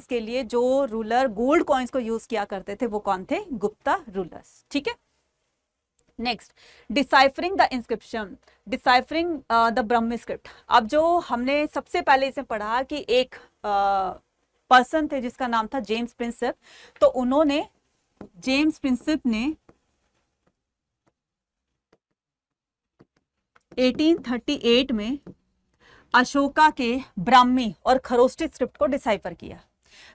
के लिए जो रूलर गोल्ड कॉइन्स को यूज किया करते थे वो कौन थे? गुप्ता रूलर्स। ठीक है, next deciphering the inscription, deciphering the Brahmi script. अब जो हमने सबसे पहले इसे पढ़ा कि एक पर्सन थे जिसका नाम था जेम्स प्रिंसेप। तो जेम्स प्रिंसेप ने 1838 में अशोका के ब्राह्मी और खरोष्टी स्क्रिप्ट को डिसाइफर किया।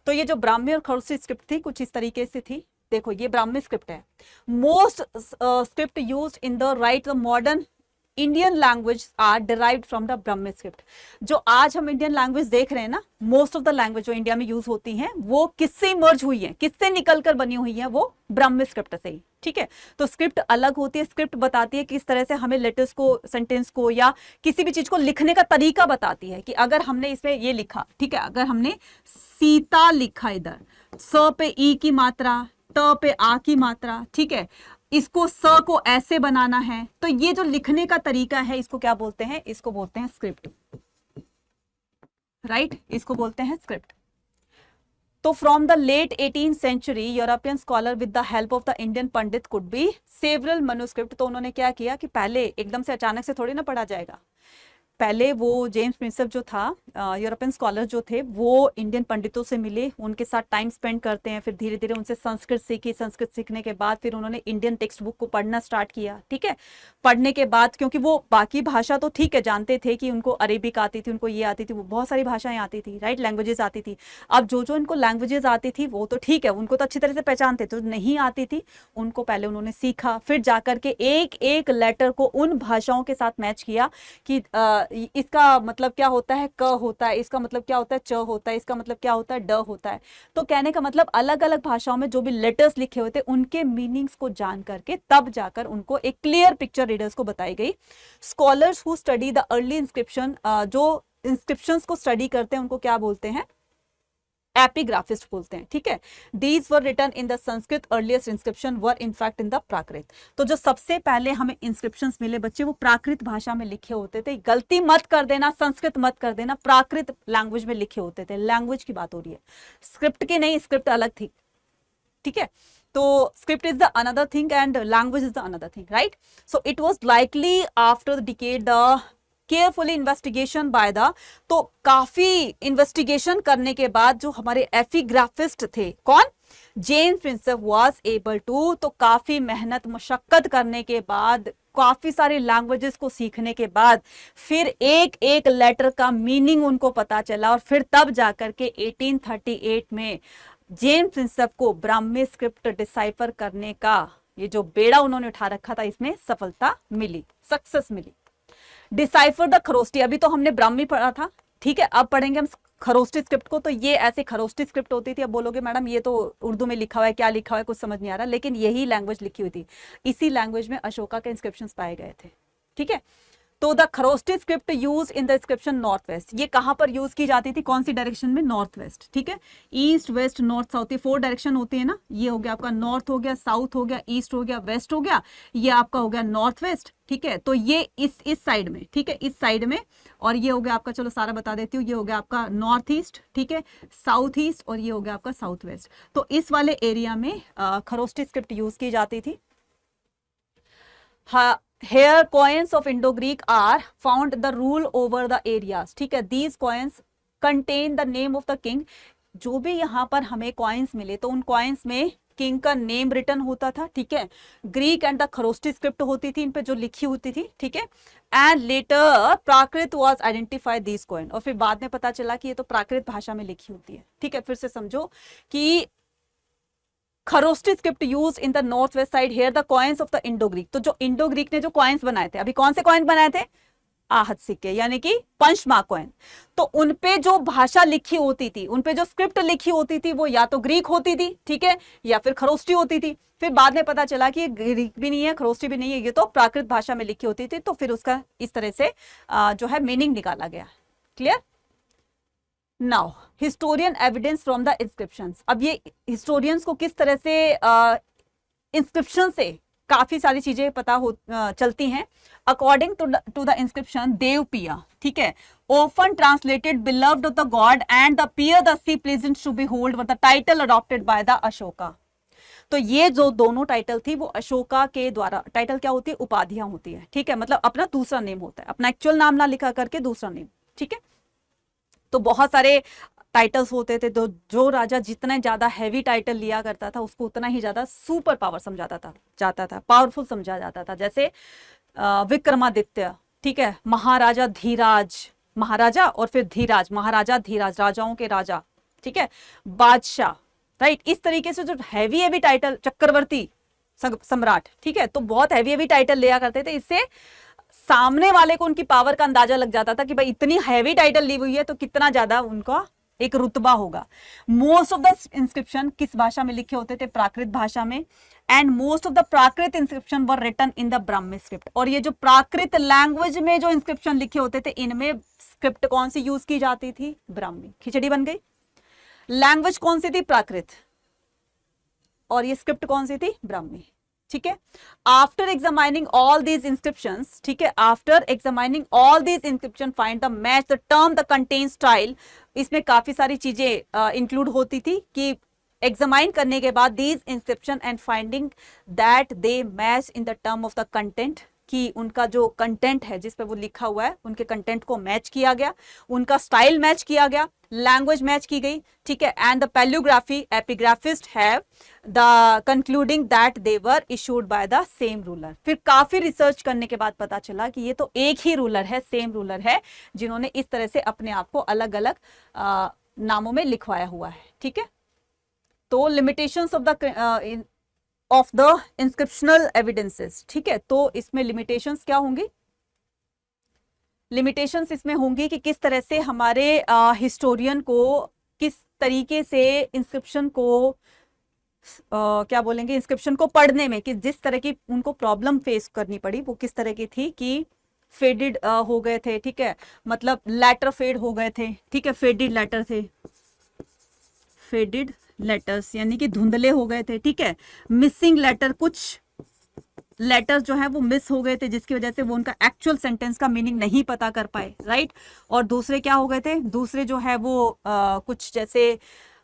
तो ये जो ब्राह्मी और खरोष्टी स्क्रिप्ट थी कुछ इस तरीके से थी। देखो ये ब्राह्मी स्क्रिप्ट है। Most script used in the right the modern Indian language are derived from the Brahmi script. जो आज हम इंडियन लैंग्वेज देख रहे हैं ना, मोस्ट ऑफ द लैंग्वेज जो इंडिया में यूज होती हैं वो किससे इमर्ज हुई है, किससे निकलकर बनी हुई है, वो ब्राह्मी स्क्रिप्ट से ही। ठीक है, तो स्क्रिप्ट अलग होती है, स्क्रिप्ट बताती है किस तरह से हमें लेटर्स को, सेंटेंस को या किसी भी चीज को लिखने का तरीका बताती है कि अगर हमने इसमें ये लिखा, ठीक है, अगर हमने सीता लिखा, इधर स पे ई की मात्रा, त पे आ की मात्रा, ठीक है, इसको स को ऐसे बनाना है, तो ये जो लिखने का तरीका है इसको क्या बोलते हैं, इसको बोलते हैं स्क्रिप्ट, राइट, इसको बोलते हैं स्क्रिप्ट। तो from the late 18th century European scholar with the help of the Indian pandit could be several manuscript. तो उन्होंने क्या किया कि पहले एकदम से अचानक से थोड़ी ना पढ़ा जाएगा, पहले वो जेम्स प्रिंसेप जो था, यूरोपियन स्कॉलर जो थे, वो इंडियन पंडितों से मिले, उनके साथ टाइम स्पेंड करते हैं, फिर धीरे धीरे उनसे संस्कृत सीखी, संस्कृत सीखने के बाद फिर उन्होंने इंडियन टेक्स्ट बुक को पढ़ना स्टार्ट किया। ठीक है, पढ़ने के बाद क्योंकि वो बाकी भाषा तो ठीक है जानते थे कि उनको अरेबिक आती थी, उनको ये आती थी, वो बहुत सारी भाषाएं आती थी, राइट, लैंग्वेजेस आती थी। अब जो जो इनको लैंग्वेजेस आती थी वो तो ठीक है, उनको तो अच्छी तरह से पहचानते, तो नहीं आती थी उनको पहले उन्होंने सीखा, फिर जाकर के एक एक लेटर को उन भाषाओं के साथ मैच किया कि इसका मतलब क्या होता है, क होता है, इसका मतलब क्या होता है, च होता है, इसका मतलब क्या होता है, ड होता है। तो कहने का मतलब अलग अलग भाषाओं में जो भी लेटर्स लिखे हुए थे उनके मीनिंग्स को जान करके तब जाकर उनको एक क्लियर पिक्चर रीडर्स को बताई गई। Scholars who study the early inscription, जो इंस्क्रिप्शंस को स्टडी करते हैं उनको क्या बोलते हैं, एपिग्राफिस्ट बोलते हैं। ठीक है, these were written in the Sanskrit, earliest inscription were in fact in the Prakrit. तो जो सबसे पहले हमें इंस्क्रिप्शंस मिले बच्चे वो प्राकृत भाषा में लिखे होते थे। गलती मत कर देना, संस्कृत मत कर देना, प्राकृत लैंग्वेज में लिखे होते थे। लैंग्वेज की बात हो रही है, स्क्रिप्ट की नहीं, स्क्रिप्ट अलग थी। ठीक है, तो script is the another thing and language is the another thing, right. So it was likely after the decade the carefully investigation by the, तो काफी इन्वेस्टिगेशन करने के बाद जो हमारे एपिग्राफिस्ट थे, कौन, James Prinsep was able to, तो काफी मेहनत मुशक्कत करने के बाद, काफी सारी लैंग्वेजेस को सीखने के बाद फिर एक एक लेटर का मीनिंग उनको पता चला, और फिर तब जाकर के 1838 में जेम्स प्रिंसेप को ब्राह्मी स्क्रिप्ट डिसाइफर करने का ये जो बेड़ा उन्होंने उठा रखा था इसमें सफलता मिली, सक्सेस मिली। डिसाइफर द खरोष्टी, अभी तो हमने ब्राह्मी पढ़ा था, ठीक है, अब पढ़ेंगे हम खरोष्टी स्क्रिप्ट को। तो ये ऐसे खरोष्टी स्क्रिप्ट होती थी। अब बोलोगे मैडम ये तो उर्दू में लिखा हुआ है, क्या लिखा हुआ है कुछ समझ नहीं आ रहा, लेकिन यही लैंग्वेज लिखी हुई थी, इसी लैंग्वेज में अशोका के इंस्क्रिप्शंस पाए गए थे। ठीक है, तो the Kharosthi script use in the inscription north west, ये कहां पर यूज की जाती थी, कौन सी डायरेक्शन में, नॉर्थ वेस्ट। ठीक है, ईस्ट वेस्ट नॉर्थ साउथ, ये 4 डायरेक्शन होती है ना, ये हो गया आपका नॉर्थ हो गया, साउथ हो गया, ईस्ट हो गया, वेस्ट हो गया, ये आपका हो गया नॉर्थ वेस्ट। ठीक है, तो ये इस साइड में, ठीक है, इस साइड में, और ये हो गया आपका, चलो सारा बता देती हूँ, ये हो गया आपका नॉर्थ ईस्ट, ठीक है, साउथ ईस्ट, और ये हो गया आपका साउथ वेस्ट। तो इस वाले एरिया में खरोष्टी स्क्रिप्ट यूज की जाती थी। Here coins of Indo-Greek are found the rule over the areas. ठीक है, these coins contain the name of the king. जो भी यहाँ पर हमें coins मिले तो उन coins में किंग का नेम रिटर्न होता था। ठीक है, Greek and the Kharosthi script होती थी, इन पे जो लिखी होती थी। ठीक है, and later Prakrit was identify this coin, और फिर बाद में पता चला कि ये तो प्राकृत भाषा में लिखी होती है। ठीक है, फिर से समझो कि Kharosthi script use in the north west side, here the coins of the Indo Greek. तो जो इंडो ग्रीक ने जो कॉइन्स बनाए थे, अभी कौन से कॉइन बनाए थे, आहत सिक्के, यानी कि पंचमार्क कॉइन। तो उनपे जो भाषा लिखी होती थी, उनपे जो स्क्रिप्ट लिखी होती थी वो या तो ग्रीक होती थी, ठीक है, या फिर खरोष्टी होती थी। फिर बाद में पता चला कि ये ग्रीक भी नहीं है, खरोष्टी भी नहीं है, ये तो प्राकृत भाषा में लिखी होती थी। तो फिर उसका इस तरह से जो है मीनिंग निकाला गया। Clear. Now historian evidence from the inscriptions. अब ये हिस्टोरियंस को किस तरह से इंस्क्रिप्शन से काफी सारी चीजें पता हो चलती हैं। अकॉर्डिंग टू द इंस्क्रिप्शन देवपिया, ठीक है, often translated beloved of the god and the peer the sea pleasant to behold were the title adopted by the Ashoka. तो ये जो दोनों टाइटल थी वो अशोका के द्वारा, टाइटल क्या होती है, उपाधियां होती है। ठीक है, मतलब अपना दूसरा नेम होता है, अपना एक्चुअल नाम ना लिखा करके दूसरा नेम। ठीक है, तो बहुत सारे टाइटल्स होते थे, तो जो राजा जितना ज्यादा हैवी टाइटल लिया करता था उसको उतना ही ज्यादा सुपर पावर समझाता था, जाता था, पावरफुल समझा जाता था। जैसे विक्रमादित्य, ठीक है, महाराजा धीराज, महाराजा और फिर धीराज, महाराजा धीराज, राजाओं के राजा, ठीक है, बादशाह, राइट। इस तरीके से जो हैवी हैवी टाइटल, चक्रवर्ती सम्राट, ठीक है, तो बहुत हैवी हैवी टाइटल लिया करते थे। इससे सामने वाले को उनकी पावर का अंदाजा लग जाता था कि भाई इतनी हैवी टाइटल ली हुई है तो कितना ज्यादा उनका एक रुतबा होगा। मोस्ट ऑफ द इंस्क्रिप्शन किस भाषा में लिखे होते थे? प्राकृत भाषा में। And most of the Prakrit inscription were written in the Brahmi script. और ये जो प्राकृत लैंग्वेज में जो इंस्क्रिप्शन लिखे होते थे, इनमें स्क्रिप्ट कौन सी यूज की जाती थी? ब्राह्मी। खिचड़ी बन गई। लैंग्वेज कौन सी थी? प्राकृत। और ये स्क्रिप्ट कौन सी थी? ब्राह्मी। ठीक है। After examining all these inscriptions, ठीक है, after examining all these inscription find the match the term the contain style. इसमें काफी सारी चीजें इंक्लूड होती थी कि एग्जामाइन करने के बाद these inscription and finding that they match in the term of the content, कि उनका जो कंटेंट है जिस पे वो लिखा हुआ है उनके कंटेंट को मैच किया गया, उनका स्टाइल मैच किया गया, लैंग्वेज मैच की गई। ठीक है। And the palaeography epigraphist have the concluding that they were issued by the same ruler. फिर काफी रिसर्च करने के बाद पता चला कि ये तो एक ही रूलर है, सेम रूलर है, जिन्होंने इस तरह से अपने आप को अलग अलग नामों में लिखवाया हुआ है। ठीक है। तो limitations of the inscriptional evidences. ठीक है। तो इसमें लिमिटेशंस क्या होंगी? लिमिटेशंस इसमें होंगी कि किस तरह से हमारे हिस्टोरियन को किस तरीके से इंस्क्रिप्शन को क्या बोलेंगे, इंस्क्रिप्शन को पढ़ने में कि जिस तरह की उनको प्रॉब्लम फेस करनी पड़ी वो किस तरह की थी कि फेडेड हो गए थे। ठीक है। मतलब लेटर फेड हो गए थे। ठीक है। फेडेड लेटर थे, फेडेड लेटर्स यानी कि धुंधले हो गए थे। ठीक है। मिसिंग लेटर, कुछ लेटर्स जो है वो मिस हो गए थे जिसकी वजह से वो उनका एक्चुअल सेंटेंस का मीनिंग नहीं पता कर पाए। राइट। और दूसरे क्या हो गए थे? दूसरे जो है वो कुछ जैसे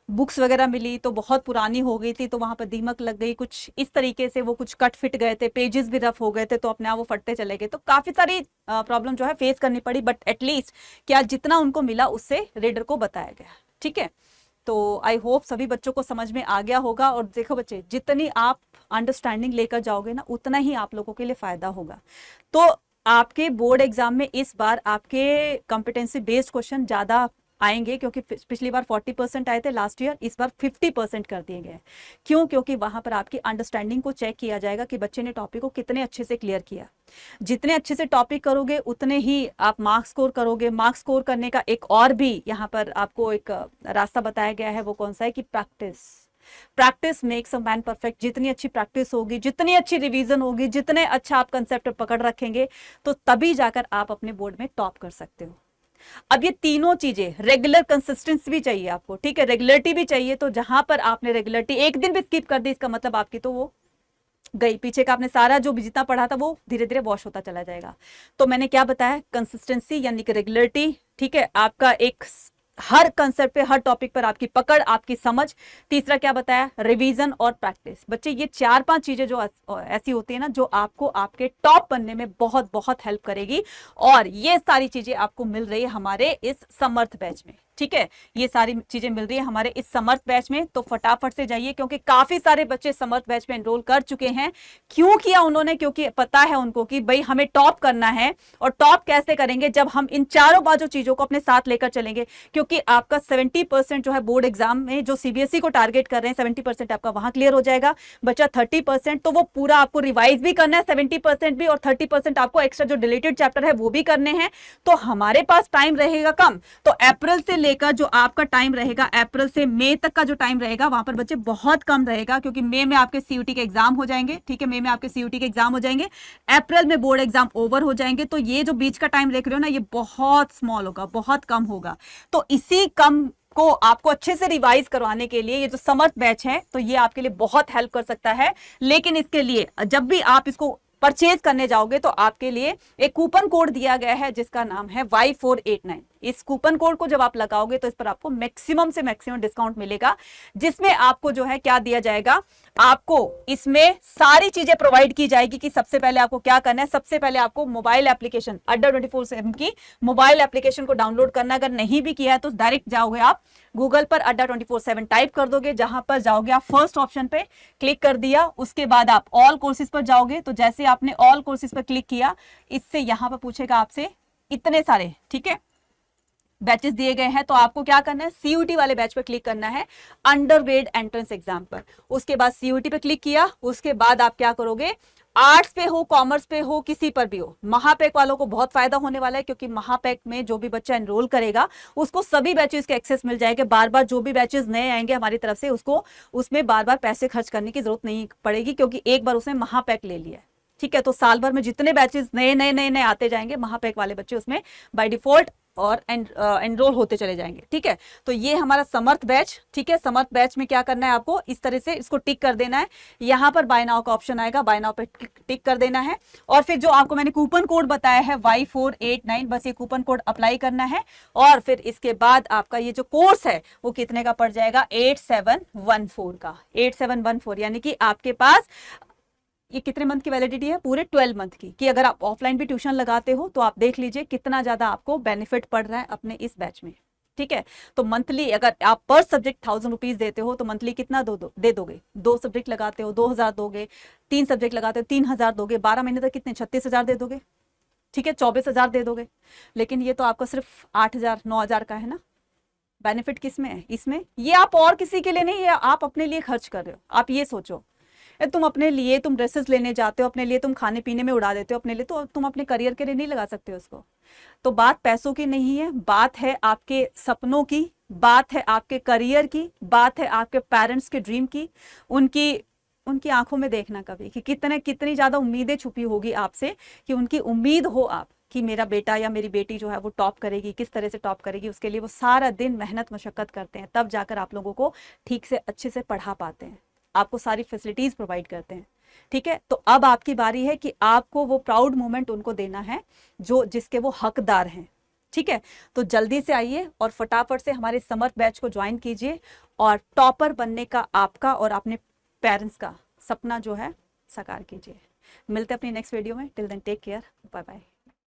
बुक्स वगैरह मिली तो बहुत पुरानी हो गई थी तो वहां पर दीमक लग गई, कुछ इस तरीके से वो कुछ कट फिट गए थे, पेजेस भी रफ हो गए थे तो अपने आप वो फटते चले गए। तो काफी सारी प्रॉब्लम जो है फेस करनी पड़ी, बट एटलीस्ट क्या जितना उनको मिला उससे रीडर को बताया गया। ठीक है। तो आई होप सभी बच्चों को समझ में आ गया होगा। और देखो बच्चे, जितनी आप अंडरस्टैंडिंग लेकर जाओगे ना उतना ही आप लोगों के लिए फायदा होगा। तो आपके बोर्ड एग्जाम में इस बार आपके कॉम्पिटेंसी बेस्ड क्वेश्चन ज्यादा आएंगे, क्योंकि पिछली बार 40% आए थे लास्ट ईयर, इस बार 50% कर दिए गए। क्यों? क्योंकि वहां पर आपकी अंडरस्टैंडिंग को चेक किया जाएगा कि बच्चे ने टॉपिक को कितने अच्छे से क्लियर किया। जितने अच्छे से टॉपिक करोगे उतने ही आप मार्क्स स्कोर करोगे। मार्क्स स्कोर करने का एक और भी यहाँ पर आपको एक रास्ता बताया गया है, वो कौन सा है कि practice makes a man perfect. जितनी अच्छी प्रैक्टिस होगी, जितनी अच्छी रिवीजन होगी, जितने अच्छा आप कंसेप्ट पकड़ रखेंगे तो तभी जाकर आप अपने बोर्ड में टॉप कर सकते हो। अब ये तीनों चीजें, रेगुलर कंसिस्टेंसी भी चाहिए आपको। ठीक है। रेगुलरिटी भी चाहिए। तो जहां पर आपने रेगुलरिटी एक दिन भी स्किप कर दी, इसका मतलब आपकी तो वो गई, पीछे का आपने सारा जो भी जितना पढ़ा था वो धीरे धीरे वॉश होता चला जाएगा। तो मैंने क्या बताया? कंसिस्टेंसी यानी कि रेगुलरिटी। ठीक है। आपका एक हर कंसेप्ट पे, हर टॉपिक पर आपकी पकड़, आपकी समझ। तीसरा क्या बताया? रिवीजन और प्रैक्टिस। बच्चे ये 4-5 चीजें जो ऐसी होती है ना जो आपको आपके टॉप बनने में बहुत बहुत हेल्प करेगी। और ये सारी चीजें आपको मिल रही है हमारे इस समर्थ बैच में। ठीक है। ये सारी चीजें मिल रही है हमारे इस समर्थ बैच में। तो फटाफट से जाइए, क्योंकि काफी सारे बच्चे समर्थ बैच में एनरोल कर चुके हैं। क्यों किया उन्होंने? क्योंकि पता है उनको कि भाई हमें टॉप करना है। और टॉप कैसे करेंगे? जब हम इन चारों बाजू चीजों को अपने साथ लेकर चलेंगे। क्योंकि आपका 70% जो है बोर्ड एग्जाम में जो सीबीएसई को टारगेट कर रहे हैं, 70% आपका वहां क्लियर हो जाएगा। बचा 30%, तो वो पूरा आपको रिवाइज भी करना है, 70% भी, और 30% आपको एक्स्ट्रा जो डिलीटेड चैप्टर है वो भी करने हैं। तो हमारे पास टाइम रहेगा कम। तो अप्रैल से लेकर जो आपका टाइम रहेगा, अप्रैल से मई तक का जो टाइम रहेगा, वहां पर बच्चे बहुत कम रहेगा, क्योंकि मई में आपके सीयूटी के एग्जाम हो जाएंगे। ठीक है। मई में आपके सीयूटी के एग्जाम हो जाएंगे, अप्रैल में बोर्ड एग्जाम ओवर हो जाएंगे। तो ये जो बीच का टाइम देख रहे हो ना, ये बहुत स्मॉल होगा, बहुत कम होगा। तो इसी कम को आपको अच्छे से रिवाइज करवाने के लिए ये जो समर्थ बैच है, तो ये आपके लिए बहुत हेल्प कर सकता है। लेकिन इसके लिए जब भी आप इसको परचेज करने जाओगे तो आपके लिए एक कूपन कोड दिया गया है जिसका नाम है Y489। इस कूपन कोड को जब आप लगाओगे तो इस पर आपको मैक्सिमम से मैक्सिमम डिस्काउंट मिलेगा, जिसमें आपको जो है क्या दिया जाएगा, आपको इसमें सारी चीजें प्रोवाइड की जाएगी कि सबसे पहले आपको क्या करना है। सबसे पहले आपको मोबाइल एप्लीकेशन अड्डा 24/7 की मोबाइल एप्लीकेशन को डाउनलोड करना। अगर नहीं भी किया है तो डायरेक्ट जाओगे आप गूगल पर अड्डा 24/7 टाइप कर दोगे, जहां पर जाओगे आप फर्स्ट ऑप्शन पे क्लिक कर दिया, उसके बाद आप ऑल कोर्सेज पर जाओगे। तो जैसे आपने ऑल कोर्सेज पर क्लिक किया, इससे यहां पर पूछेगा आपसे इतने सारे, ठीक है, बैचेस दिए गए हैं। तो आपको क्या करना है, सीयूटी वाले बैच पर क्लिक करना है, अंडरग्रेड एंट्रेंस एग्जाम पर। उसके बाद सीयूटी पे क्लिक किया, उसके बाद आप क्या करोगे, आर्ट्स पे हो, कॉमर्स पे हो, किसी पर भी हो, महापैक वालों को बहुत फायदा होने वाला है, क्योंकि महापैक में जो भी बच्चा एनरोल करेगा उसको सभी बैचेस के एक्सेस मिल जाएंगे। बार बार जो भी बैचेस नए आएंगे हमारी तरफ से, उसको उसमें बार बार पैसे खर्च करने की जरूरत नहीं पड़ेगी, क्योंकि एक बार उसने महापैक ले लिया है। ठीक है, तो साल भर में जितने बैचेस नए नए नए नए आते जाएंगे, महापैक वाले बच्चे उसमें बाय डिफॉल्ट और एनरोल होते चले जाएंगे। ठीक है, तो ये हमारा समर्थ बैच। ठीक है, समर्थ बैच में क्या करना है आपको, इस तरह से इसको टिक कर देना है। यहाँ पर बाय नाउ का ऑप्शन आएगा, बाय नाउ पे टिक कर देना है। और फिर जो आपको मैंने कूपन कोड बताया है Y489, बस ये कूपन कोड अप्लाई करना है। और फिर इसके बाद आपका ये जो कोर्स है वो कितने का पड़ जाएगा, 8714 का। 8714 यानी कि आपके पास ये कितने मंथ की वैलिडिटी है, पूरे 12 मंथ की। कि अगर आप ऑफलाइन भी ट्यूशन लगाते हो तो आप देख लीजिए कितना ज्यादा आपको बेनिफिट पड़ रहा है अपने इस बैच में। ठीक है, तो मंथली अगर आप पर सब्जेक्ट 1000 रुपीज देते हो तो मंथली कितना दे दोगे, 2 सब्जेक्ट लगाते हो 2000 दोगे, 3 सब्जेक्ट लगाते हो 3000 दोगे, 12 महीने तक कितने 36000 दे दोगे। ठीक है, 24000 दे दोगे। लेकिन ये तो आपका सिर्फ 8000 9000 का है ना। बेनिफिट किस में है, इसमें। ये आप और किसी के लिए नहीं, ये आप अपने लिए खर्च कर रहे हो। आप ये सोचो, तुम अपने लिए तुम ड्रेसेस लेने जाते हो, अपने लिए तुम खाने पीने में उड़ा देते हो, अपने लिए तो तुम अपने करियर के लिए नहीं लगा सकते हो उसको। तो बात पैसों की नहीं है, बात है आपके सपनों की, बात है आपके करियर की, बात है आपके पेरेंट्स के ड्रीम की। उनकी उनकी आंखों में देखना कभी कि कितनी ज्यादा उम्मीदें छुपी होगी आपसे, कि उनकी उम्मीद हो आप कि मेरा बेटा या मेरी बेटी जो है वो टॉप करेगी, किस तरह से टॉप करेगी, उसके लिए वो सारा दिन मेहनत मशक्कत करते हैं, तब जाकर आप लोगों को ठीक से अच्छे से पढ़ा पाते हैं, आपको सारी फैसिलिटीज प्रोवाइड करते हैं। ठीक है, तो अब आपकी बारी है कि आपको वो प्राउड मोमेंट उनको देना है जो जिसके वो हकदार हैं। ठीक है, तो जल्दी से आइए और फटाफट से हमारे समर्थ बैच को ज्वाइन कीजिए और टॉपर बनने का आपका और अपने पेरेंट्स का सपना जो है साकार कीजिए। मिलते हैं अपनी नेक्स्ट वीडियो में। Till then take care, bye bye.